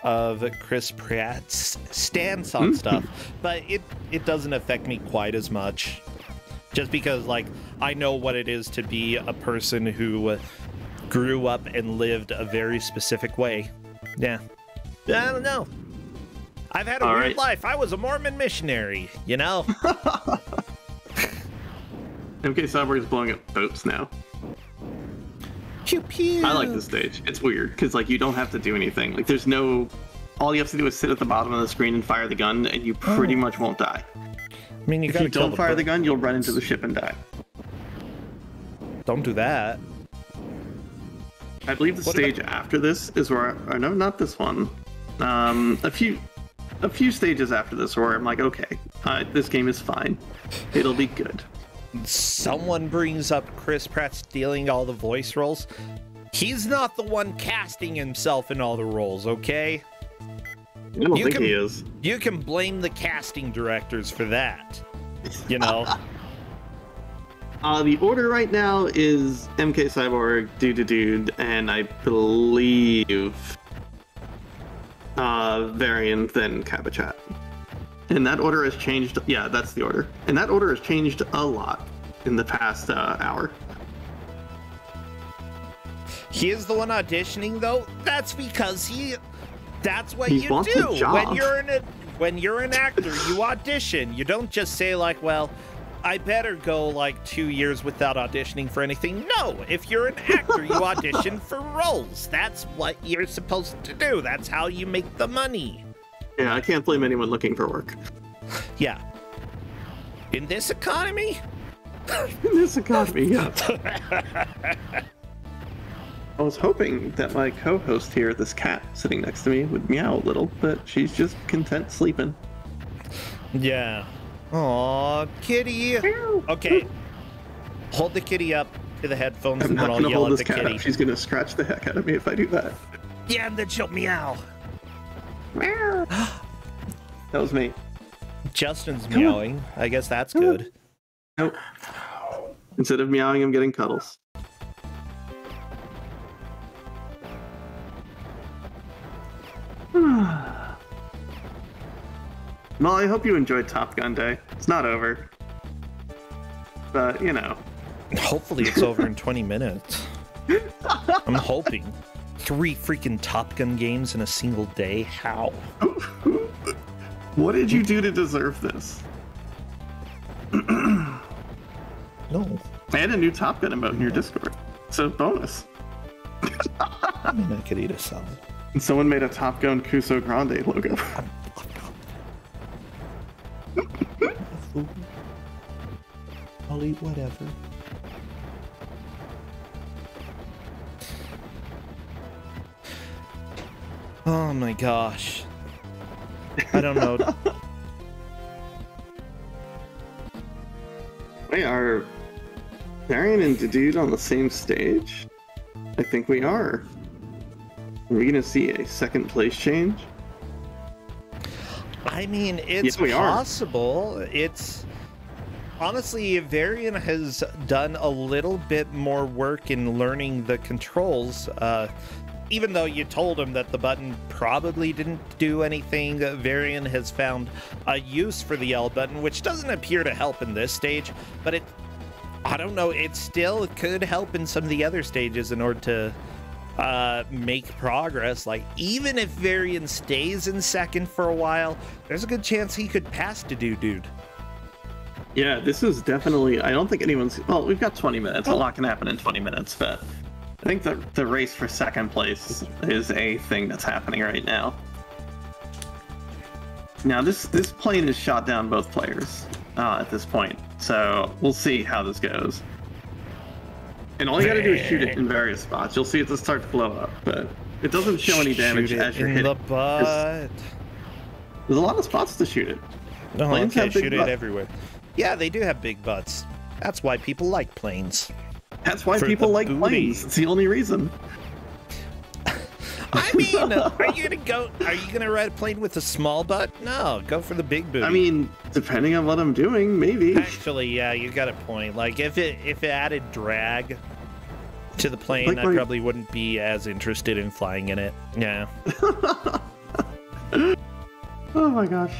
of Chris Pratt's stance on stuff, but it doesn't affect me quite as much, just because, like, I know what it is to be a person who grew up and lived a very specific way. Yeah, I don't know. I've had a weird life. I was a Mormon missionary, you know. MK Cyborg is blowing up boats now. Pew pew. I like this stage. It's weird because, like, you don't have to do anything. Like, there's no. All you have to do is sit at the bottom of the screen and fire the gun, and you pretty much won't die. I mean, if you don't fire the gun, you'll run into the ship and die. Don't do that. I believe the stage after this is where. No, not this one. A few stages after this where I'm like, okay, this game is fine. It'll be good. Someone brings up Chris Pratt stealing all the voice roles. He's not the one casting himself in all the roles, okay? I don't think he is. You can blame the casting directors for that, you know? The order right now is MK Cyborg, Dude, and I believe Varian, then Cabachat. And that order has changed. Yeah, that's the order. And that order has changed a lot in the past hour. He is the one auditioning, though. That's because that's what you do when you're an actor. You audition. You don't just say, like, well, I better go like 2 years without auditioning for anything. No, if you're an actor, you audition for roles. That's what you're supposed to do. That's how you make the money. Yeah, I can't blame anyone looking for work. Yeah. In this economy? In this economy, yeah. I was hoping that my co-host here, this cat sitting next to me, would meow a little, but she's just content sleeping. Yeah. Aw, kitty. Okay. Hold the kitty up to the headphones and then I'll yell at the kitty. She's gonna scratch the heck out of me if I do that. Yeah, and then she'll meow. Meow. That was me. Justin's meowing. I guess that's good. Nope. Instead of meowing, I'm getting cuddles. Well, I hope you enjoyed Top Gun Day. It's not over. But, you know. Hopefully it's over in 20 minutes. I'm hoping. 3 freaking Top Gun games in a single day? How? What did you do to deserve this? No. I had a new Top Gun emote in your Discord. So bonus. I mean, I could eat a salad. And someone made a Top Gun Kusog7ande logo. I'll eat whatever. Oh my gosh. I don't know. Wait, are Varian and Dude on the same stage? I think we are. Are we gonna see a second place change? I mean, it's possible. It's honestly, Varian has done a little bit more work in learning the controls. Even though you told him that the button probably didn't do anything, Varian has found a use for the L button, which doesn't appear to help in this stage, but I don't know, it still could help in some of the other stages in order to make progress. Like, even if Varian stays in second for a while, there's a good chance he could pass to Dude. Yeah, this is definitely, I don't think anyone's, well, we've got 20 minutes. A lot can happen in 20 minutes, but I think the race for second place is a thing that's happening right now. Now, this plane has shot down both players at this point, so we'll see how this goes. And all you gotta do is shoot it in various spots. You'll see it just start to blow up, but it doesn't show any damage as you're hitting. The butt. There's a lot of spots to shoot it. Oh, planes okay, shoot it everywhere. Yeah, they do have big butts. That's why people like planes. That's why people like planes. It's the only reason. I mean, are you gonna ride a plane with a small butt? No, go for the big booty. I mean, depending on what I'm doing, maybe. Actually, yeah, you got a point. Like, if it added drag to the plane, I probably wouldn't be as interested in flying in it. Yeah. Oh my gosh.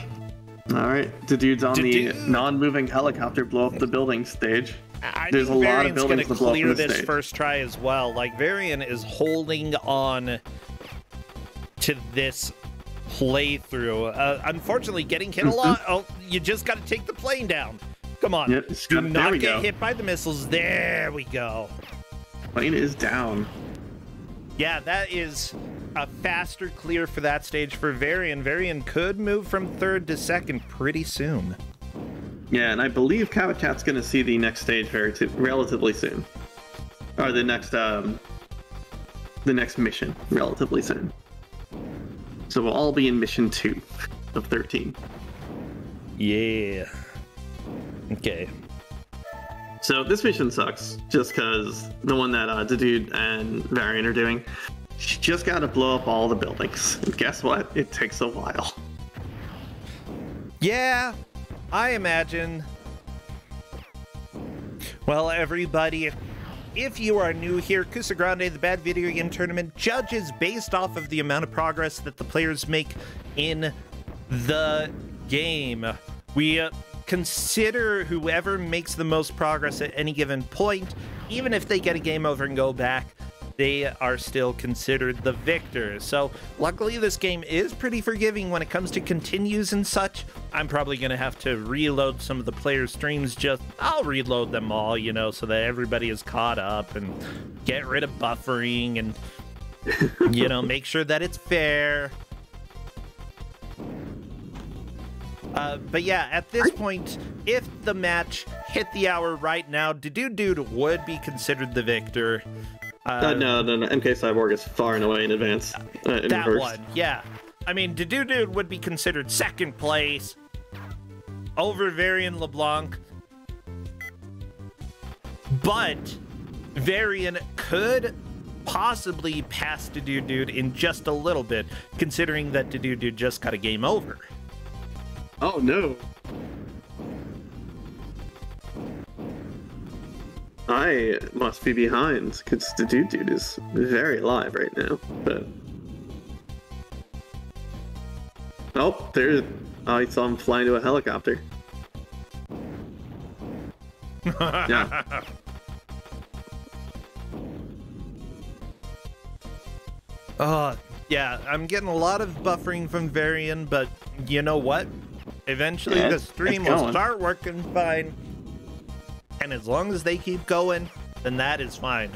All right, the dude's on the non-moving helicopter blow up the building stage. There's a lot of buildings to blow up clear this first try as well. Like, Varian is holding on to this playthrough. Unfortunately, getting hit a lot. Oh, you just got to take the plane down. Come on. Yep, do not get hit by the missiles. There we go. Plane is down. Yeah, that is a faster clear for that stage for Varian. Varian could move from third to second pretty soon. Yeah, and I believe Cavacat's going to see the next stage relatively soon. Or the next mission relatively soon. So we'll all be in mission 2 of 13. Yeah. Okay. So this mission sucks, just because the one that the dude and Varian are doing, you just got to blow up all the buildings. And guess what? It takes a while. Yeah, I imagine. Well, everybody, if you are new here, Kusog7ande, the Bad Video Game Tournament, judges based off of the amount of progress that the players make in the game. We consider whoever makes the most progress at any given point, even if they get a game over and go back, they are still considered the victor. So luckily this game is pretty forgiving when it comes to continues and such. I'm probably gonna have to reload some of the players' streams. I'll reload them all, you know, so that everybody is caught up, and get rid of buffering and you know, make sure that it's fair. But yeah, at this point, if the match hit the hour right now, Dude would be considered the victor. No. MK Cyborg is far and away in advance. That one, yeah. I mean, Dude would be considered second place over Varian LeBlanc. But Varian could possibly pass Dude in just a little bit, considering that Dude just got a game over. Oh no. I must be behind, because the dude is very live right now, but... Oh, I saw him fly into a helicopter. Yeah. Yeah, I'm getting a lot of buffering from Varian, but you know what? Eventually the stream will start working fine. And as long as they keep going, then that is fine.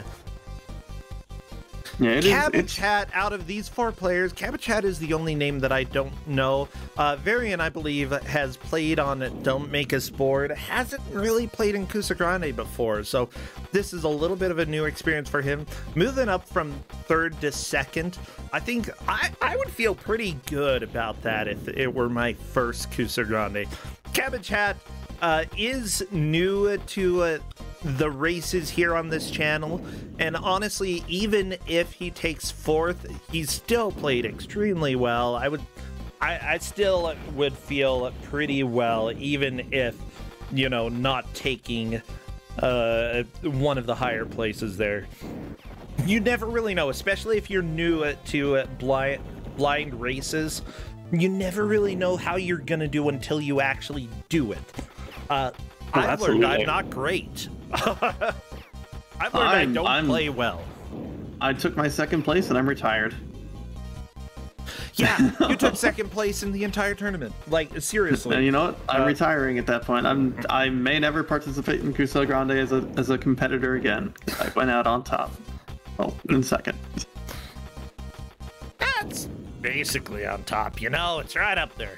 Yeah, Cabbage Hat, out of these 4 players, Cabbage Hat is the only name that I don't know. Varian, I believe, has played on Don't Make Us Bored. Hasn't really played in Kusog7ande before, so this is a little bit of a new experience for him. Moving up from 3rd to 2nd, I think I would feel pretty good about that if it were my first Kusog7ande. Cabbage Hat is new to the races here on this channel, and honestly, even if he takes 4th, he's still played extremely well. I still would feel pretty well, even if, you know, not taking one of the higher places there. You never really know, especially if you're new to blind races. You never really know how you're gonna do until you actually do it. I've learned I'm not great. I've learned I don't play well. I took my 2nd place and I'm retired. Yeah, you took 2nd place in the entire tournament. Like, seriously. And you know what? I'm retiring at that point. I may never participate in Kusog7ande as a competitor again. I went out on top. Well, in 2nd. That's basically on top, you know? It's right up there.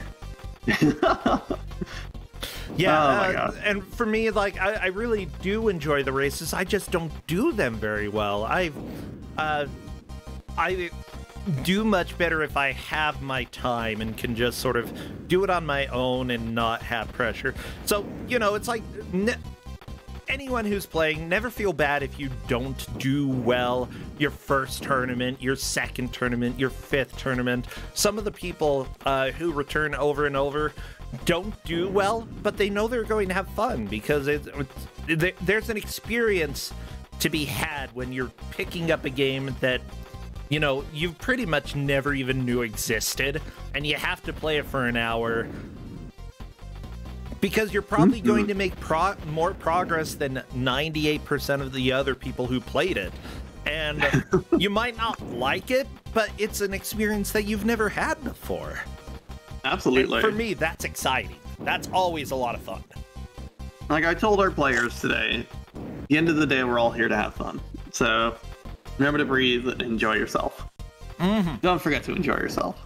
Yeah, and for me, like, I really do enjoy the races. I just don't do them very well. I do much better if I have my time and can just sort of do it on my own and not have pressure. So, you know, it's like anyone who's playing, never feel bad if you don't do well your 1st tournament, your 2nd tournament, your 5th tournament. Some of the people who return over and over don't do well, but they know they're going to have fun because there's an experience to be had when you're picking up a game that, you know, you pretty much never even knew existed, and you have to play it for an hour because you're probably going to make more progress than 98% of the other people who played it. And you might not like it, but it's an experience that you've never had before. Absolutely. And for me, that's exciting. That's always a lot of fun. Like I told our players today, at the end of the day, we're all here to have fun. So remember to breathe and enjoy yourself. Don't forget to enjoy yourself.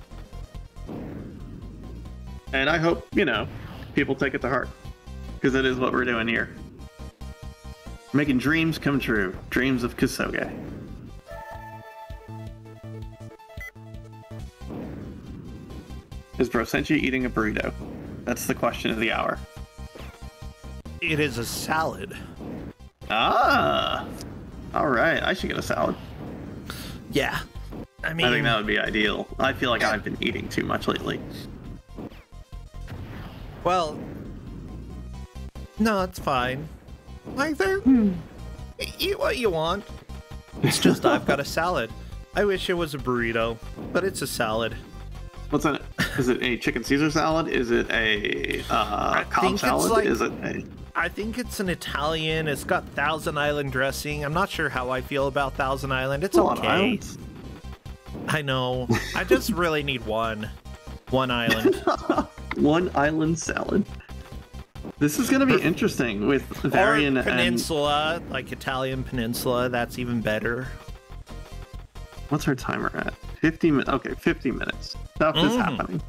And I hope, you know, people take it to heart, because it is what we're doing here. Making dreams come true. Dreams of Kusoge. Is Brosenchi eating a burrito? That's the question of the hour. It is a salad. Ah! Alright, I should get a salad. Yeah. I mean, I think that would be ideal. I feel like I've been eating too much lately. Well, no, it's fine. Like, eat what you want. It's just I've got a salad. I wish it was a burrito, but it's a salad. What's in it? Is it a chicken Caesar salad? Is it a Cobb salad? Like, is it a... I think it's an Italian. It's got Thousand Island dressing. I'm not sure how I feel about Thousand Island. It's okay. I know. I just really need one island. One island salad. This is going to be interesting with Varian and Peninsula, like Italian Peninsula. That's even better. What's our timer at? 50 minutes. Okay, 50 minutes. Stuff is happening.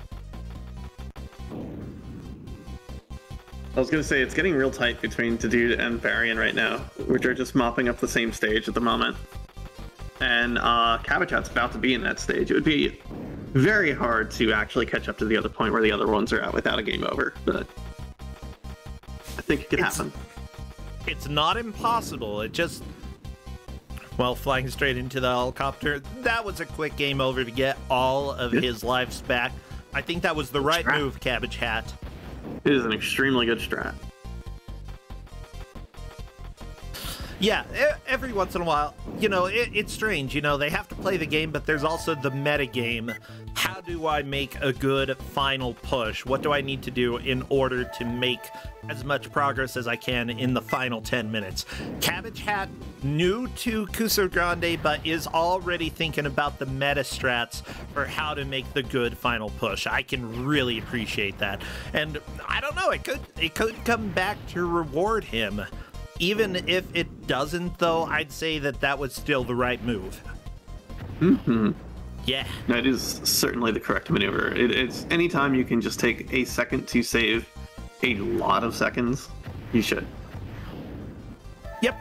I was going to say, it's getting real tight between Dude and Varian right now, which are just mopping up the same stage at the moment. And Cabbage Hat's about to be in that stage. It would be very hard to actually catch up to the other point where the other ones are at without a game over, but I think it could happen. It's not impossible. It just... Well, flying straight into the helicopter, that was a quick game over to get all of his lives back. I think that was the right move, Cabbage Hat. It is an extremely good strat. Yeah, every once in a while, you know, it's strange. You know, they have to play the game, but there's also the meta game. How do I make a good final push? What do I need to do in order to make as much progress as I can in the final 10 minutes? Cabbage Hat new to Kusog7ande, but is already thinking about the meta strats for how to make the good final push. I can really appreciate that. And I don't know, it could come back to reward him. Even if it doesn't, though, I'd say that was still the right move. Mm-hmm. Yeah. That is certainly the correct maneuver. It's anytime you can just take a second to save a lot of seconds, you should. Yep.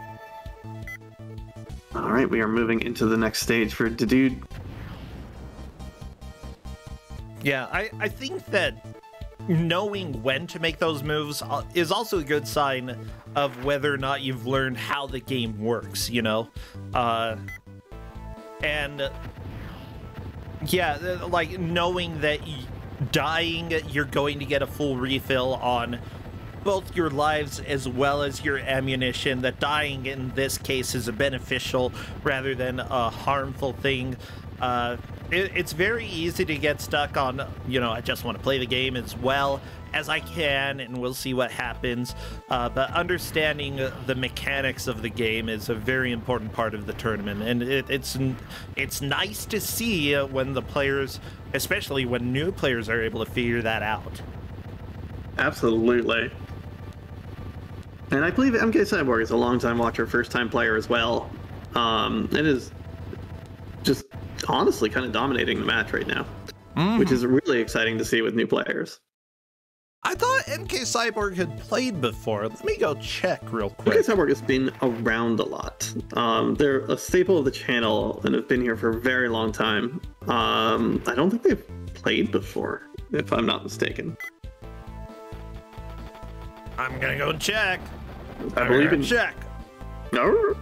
All right, we are moving into the next stage for Dude. Yeah, I think that knowing when to make those moves is also a good sign of whether or not you've learned how the game works, you know? And yeah, like knowing that dying, you're going to get a full refill on both your lives as well as your ammunition, that dying in this case is a beneficial rather than a harmful thing. It's very easy to get stuck on, you know, I just want to play the game as well as I can and we'll see what happens. But understanding the mechanics of the game is a very important part of the tournament. And it's nice to see when the players, especially when new players, are able to figure that out. Absolutely. And I believe MK Cyborg is a long-time watcher, first-time player as well. It is just honestly kind of dominating the match right now, which is really exciting to see with new players. I thought MK Cyborg had played before. Let me go check real quick. MK Cyborg has been around a lot. They're a staple of the channel and have been here for a very long time. I don't think they've played before, if I'm not mistaken. I'm gonna go check. I believe in check. No.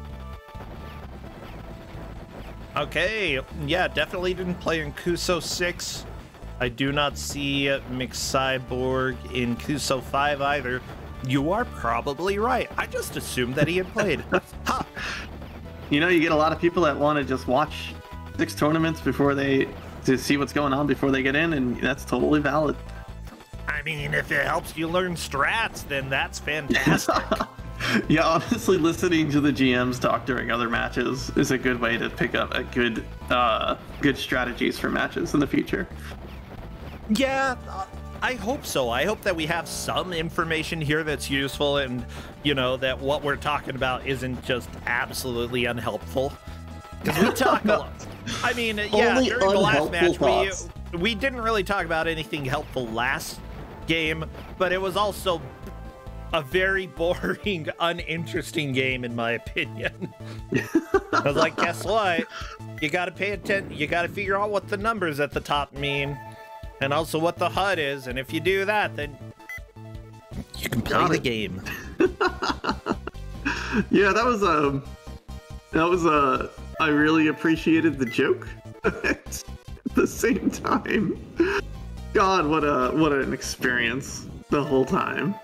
Okay, yeah, definitely didn't play in Kuso 6. I do not see McCyborg in Kuso 5 either. You are probably right. I just assumed that he had played. Ha! You know, you get a lot of people that want to just watch 6 tournaments to see what's going on before they get in, and that's totally valid. I mean, if it helps you learn strats, then that's fantastic. Yeah, honestly, listening to the GMs talk during other matches is a good way to pick up a good strategies for matches in the future. Yeah, I hope so. I hope that we have some information here that's useful, and you know that what we're talking about isn't just absolutely unhelpful. Because we talk a lot. I mean, yeah, during the last match, we didn't really talk about anything helpful last game, but it was also a very boring, uninteresting game, in my opinion. I was like, guess what? You gotta pay attention. You gotta figure out what the numbers at the top mean, and also what the HUD is. And if you do that, then you can play the game. Yeah, I really appreciated the joke. At the same time, God, what an experience the whole time.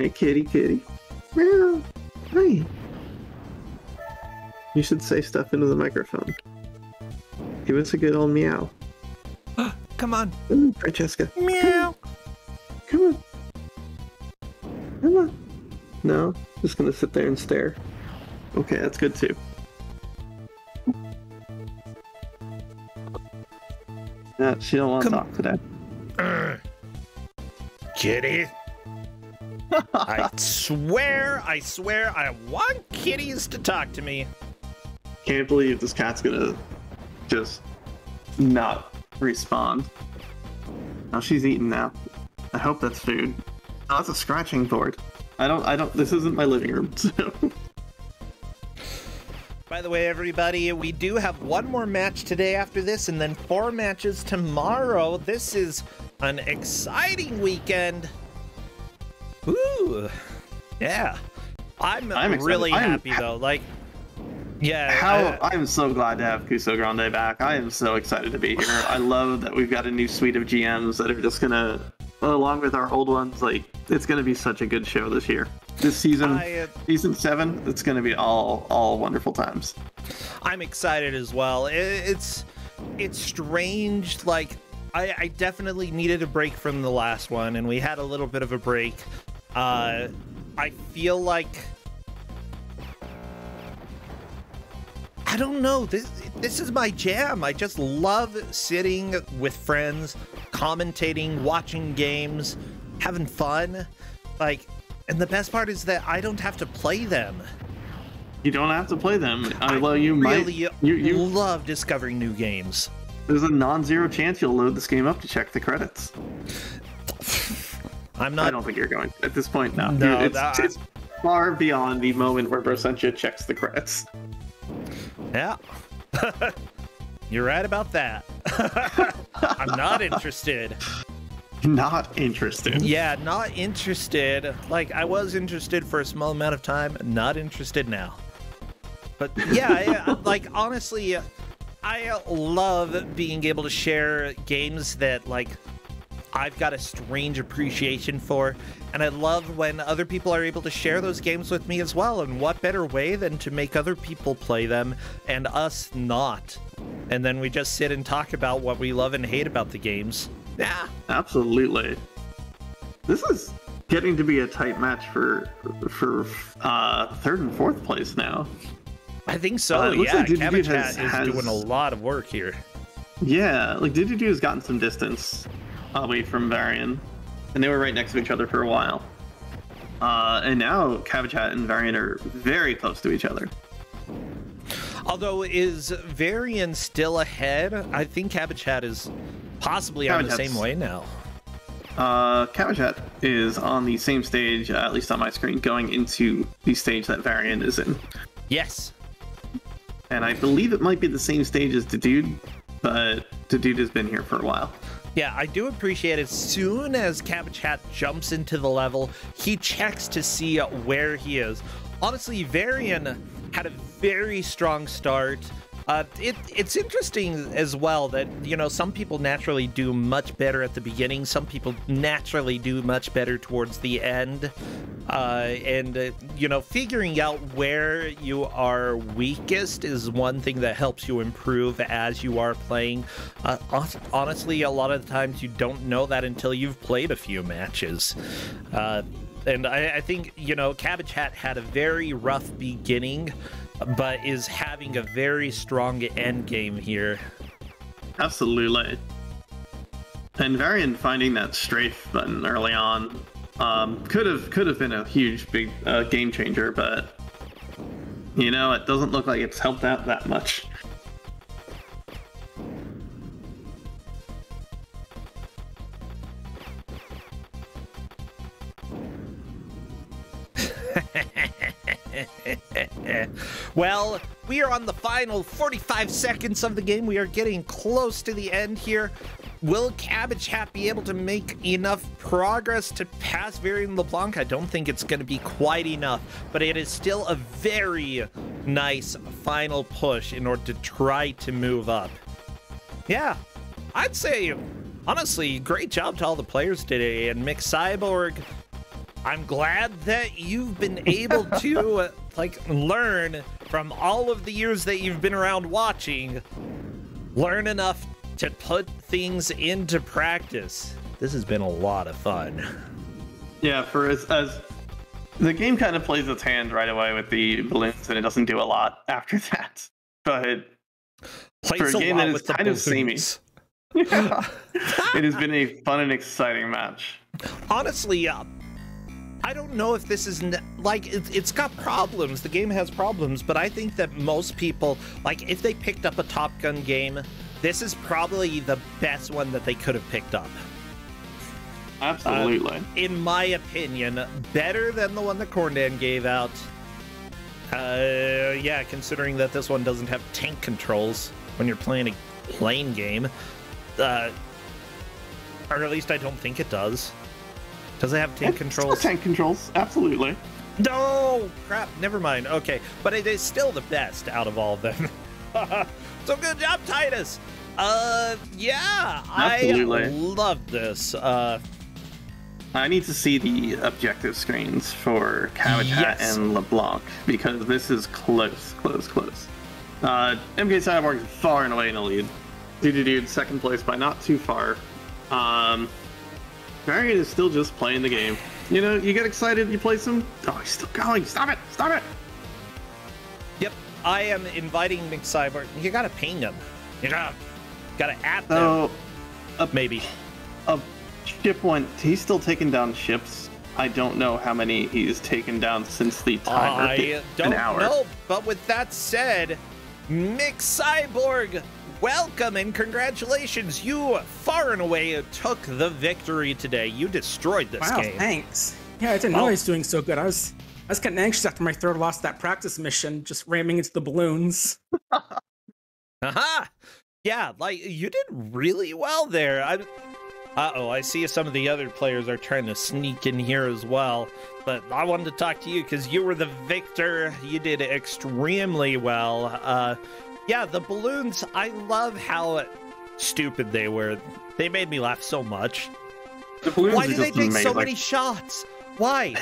Hey, kitty. Meow. Hi. You should say stuff into the microphone. Give us a good old meow. Come on. Francesca. Meow. Come on. No, just gonna sit there and stare. Okay, that's good too. She don't want to talk today. Kitty. I swear, I want kitties to talk to me. Can't believe this cat's gonna just not respond. Oh, she's eating now. I hope that's food. Oh, that's a scratching board. This isn't my living room, so. By the way, everybody, we do have one more match today after this, and then 4 matches tomorrow. This is an exciting weekend. Ooh, yeah. I'm really happy though. Like, yeah. I'm so glad to have Kusog7ande back. I am so excited to be here. I love that we've got a new suite of GMs that are just gonna, along with our old ones, like, it's gonna be such a good show this year. This season, season 7, it's gonna be all wonderful times. I'm excited as well. It's strange, like, I definitely needed a break from the last one, and we had a little bit of a break. I feel like, I don't know, this is my jam. I just love sitting with friends, commentating, watching games, having fun. Like, and the best part is that I don't have to play them. You don't have to play them. Although you love discovering new games. There's a non-zero chance you'll load this game up to check the credits. I'm not. I don't think you're going at this point. No, no, it's far beyond the moment where Brosentia checks the credits. Yeah, you're right about that. I'm not interested. Not interested. Yeah, not interested. Like, I was interested for a small amount of time. Not interested now. But yeah, like, honestly, I love being able to share games that, like, I've got a strange appreciation for, and I love when other people are able to share those games with me as well. And what better way than to make other people play them and us not? And then we just sit and talk about what we love and hate about the games. Yeah, absolutely. This is getting to be a tight match for third and fourth place now. I think so. Yeah, like Cabbage Hat is doing a lot of work here. Yeah, like Didgeridoo has gotten some distance away from Varian, and they were right next to each other for a while. And now Cabbage Hat and Varian are very close to each other. Although, is Varian still ahead? I think Cabbage Hat is possibly on the same way now. Cabbage Hat is on the same stage, at least on my screen, going into the stage that Varian is in. Yes. And I believe it might be the same stage as Dude, but Dude has been here for a while. Yeah, I do appreciate as soon as Cabbage Hat jumps into the level, he checks to see where he is. Honestly, Varian had a very strong start. It's interesting as well that, you know, some people naturally do much better at the beginning. Some people naturally do much better towards the end. You know, figuring out where you are weakest is one thing that helps you improve as you are playing. Honestly, a lot of the times you don't know that until you've played a few matches. And I think, you know, Cabbage Hat had a very rough beginning, but is having a very strong end game here. Absolutely. And Varian finding that strafe button early on could have been a huge big game changer, but you know, it doesn't look like it's helped out that much. Well, we are on the final 45 seconds of the game. We are getting close to the end here. Will Cabbage Hat be able to make enough progress to pass Varian LeBlanc? I don't think it's going to be quite enough, but it is still a very nice final push in order to try to move up. Yeah, I'd say, honestly, great job to all the players today. And Mick Cyborg, I'm glad that you've been able to like learn from all of the years that you've been around watching, learn enough to put things into practice. This has been a lot of fun. Yeah, for as the game kind of plays its hand right away with the balloons, and it doesn't do a lot after that. But plays for a game that is kind of samey, it has been a fun and exciting match. Honestly, I don't know if this is like it's got problems. The game has problems, but I think that most people, like, if they picked up a Top Gun game, this is probably the best one that they could have picked up. Absolutely. In my opinion, better than the one that Corndan gave out. Yeah, considering that this one doesn't have tank controls when you're playing a plane game. Or at least I don't think it does. Does it have tank controls? Tank controls, absolutely. No! Crap, never mind. Okay, but it is still the best out of all of them. So good job, Titus! Yeah, absolutely. I love this. I need to see the objective screens for Cabbage Hat and LeBlanc, because this is close. MK Cyborg is far and away in the lead. Dude, second place by not too far. Varian is still just playing the game. You know, you get excited, you play some. Oh, he's still going. Stop it! Stop it! Yep, I am inviting McCyber. You gotta ping him. You gotta at them. So, Maybe. A ship went. He's still taking down ships. I don't know how many he's taken down since the timer. I don't know, but with that said, Mick Cyborg, welcome and congratulations. You far and away took the victory today. You destroyed this game. Wow, thanks. Yeah, I didn't know I was doing so good. I was getting anxious after my third loss that practice mission, just ramming into the balloons. Aha! Yeah, like, you did really well there. Uh-oh, I see some of the other players are trying to sneak in here as well. But I wanted to talk to you because you were the victor. You did extremely well. Yeah, the balloons, I love how stupid they were. They made me laugh so much. Why did they take so many shots? Why?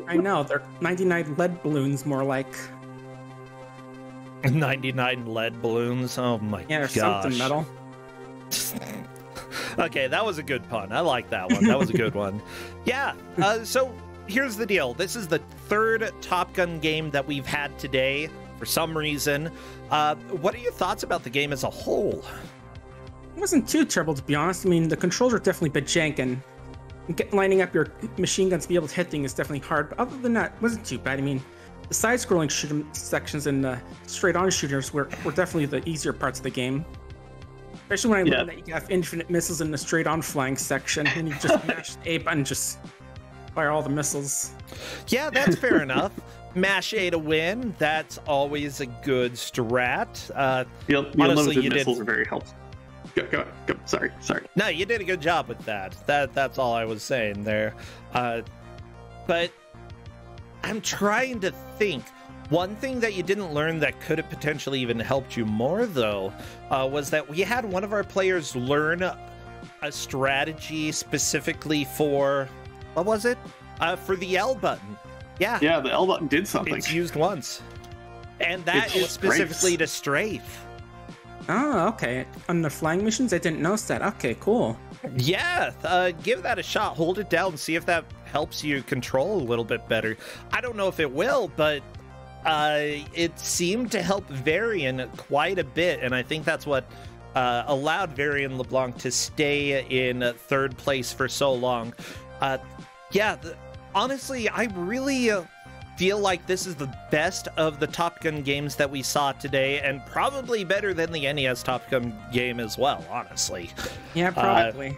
I know, they're 99 lead balloons, more like. 99 lead balloons? Oh my gosh. Yeah, there's something metal. Okay, that was a good pun. I like that one. That was a good one. Yeah, so here's the deal. This is the third Top Gun game that we've had today for some reason. What are your thoughts about the game as a whole? It wasn't too terrible, to be honest. I mean, the controls are definitely a bit jank, and lining up your machine guns to be able to hit things is definitely hard. But other than that, it wasn't too bad. I mean, the side-scrolling sections and the straight-on shooters were definitely the easier parts of the game. Especially when I learned that you can have infinite missiles in the straight-on flying section, and you just mash A button and just fire all the missiles. Yeah, that's fair enough. Mash A to win. That's always a good strat. The honestly, unlimited missiles are very helpful. Go. Sorry. No, you did a good job with that. That's all I was saying there. But I'm trying to think. One thing that you didn't learn that could have potentially even helped you more, though, was that we had one of our players learn a strategy specifically for, what was it? For the L button. Yeah. Yeah, the L button did something. It's used once. And that is specifically to strafe. Oh, okay. On the flying missions, I didn't notice that. Okay, cool. Yeah, give that a shot. Hold it down and see if that helps you control a little bit better. I don't know if it will, but it seemed to help Varian quite a bit, and I think that's what allowed Varian LeBlanc to stay in third place for so long. Honestly, I really feel like this is the best of the Top Gun games that we saw today, and probably better than the NES Top Gun game as well, honestly. Yeah, probably.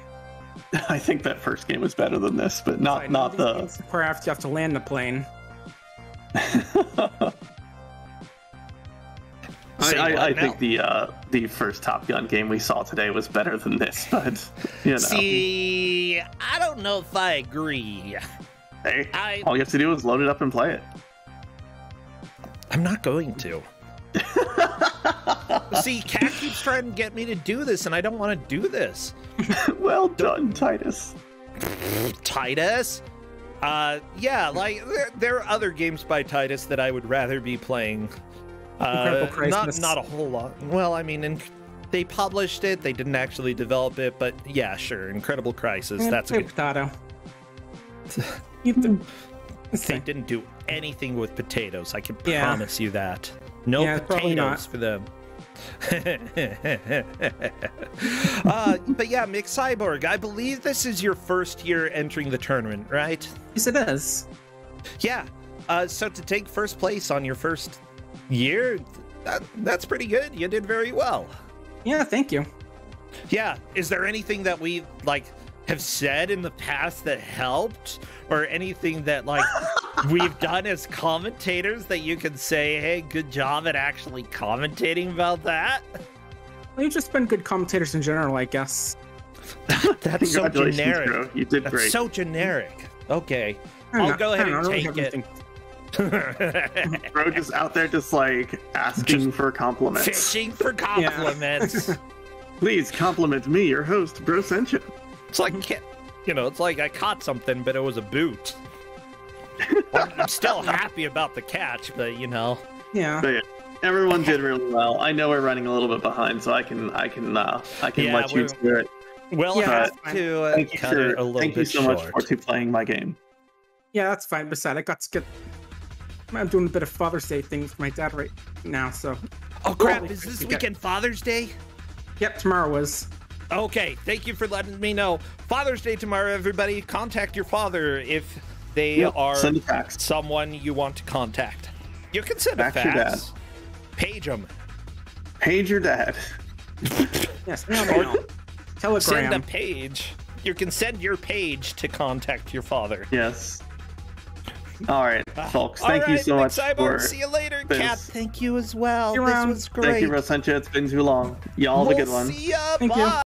I think that first game was better than this, but not the... Where after you have to land the plane. I think the first Top Gun game we saw today was better than this, but you know. See, I don't know if I agree. Hey, all you have to do is load it up and play it. I'm not going to. See, Cat keeps trying to get me to do this, and I don't want to do this. Well done, Titus. Titus? Yeah, like, there are other games by Titus that I would rather be playing. Not a whole lot. Well, I mean, they published it, they didn't actually develop it, but yeah, sure, Incredible Crisis, that's a good... Potato. They didn't do anything with potatoes, I can promise you that. No potatoes for them. But yeah, Mick Cyborg, I believe this is your first year entering the tournament, right? Yes, it is. Yeah, so to take first place on your first year, that's pretty good. You did very well. Yeah, thank you. Yeah, is there anything that we have said in the past that helped, or anything that we've done as commentators that you can say, hey, good job at actually commentating about that? Well, you've just been good commentators in general, I guess. That's so generic. Bro. You did great. That's so generic. Okay, I'll go ahead and take it. Bro just out there just asking for compliments. Fishing for compliments. Yeah. Please compliment me, your host, Bro Sencha. It's like, it's like I caught something, but it was a boot. I'm still happy about the catch, but Yeah. But yeah, everyone did really well. I know we're running a little bit behind, so I can let you do it. We'll Yeah, have to Thank you cut it a little thank you bit so short. much for playing my game. Yeah, that's fine. Besides, I'm doing a bit of Father's Day things with my dad right now, so. Oh crap, Probably is this forget. weekend Father's Day? Yep, tomorrow was. Okay, thank you for letting me know. Father's Day tomorrow, everybody. Contact your father if they are Send a fax. someone you want to contact. You can send a Fax your dad. fax. Page them. Page your dad. Yes, no. Telegram. Send a page. You can send your page to contact your father. Yes. All right, folks. Thank you so much for See you later, this. Kat. Thank you as well. You're This welcome. was great. Thank you, Rosencha. It's been too long. Y'all have a good one. See ya. Thank you. Bye.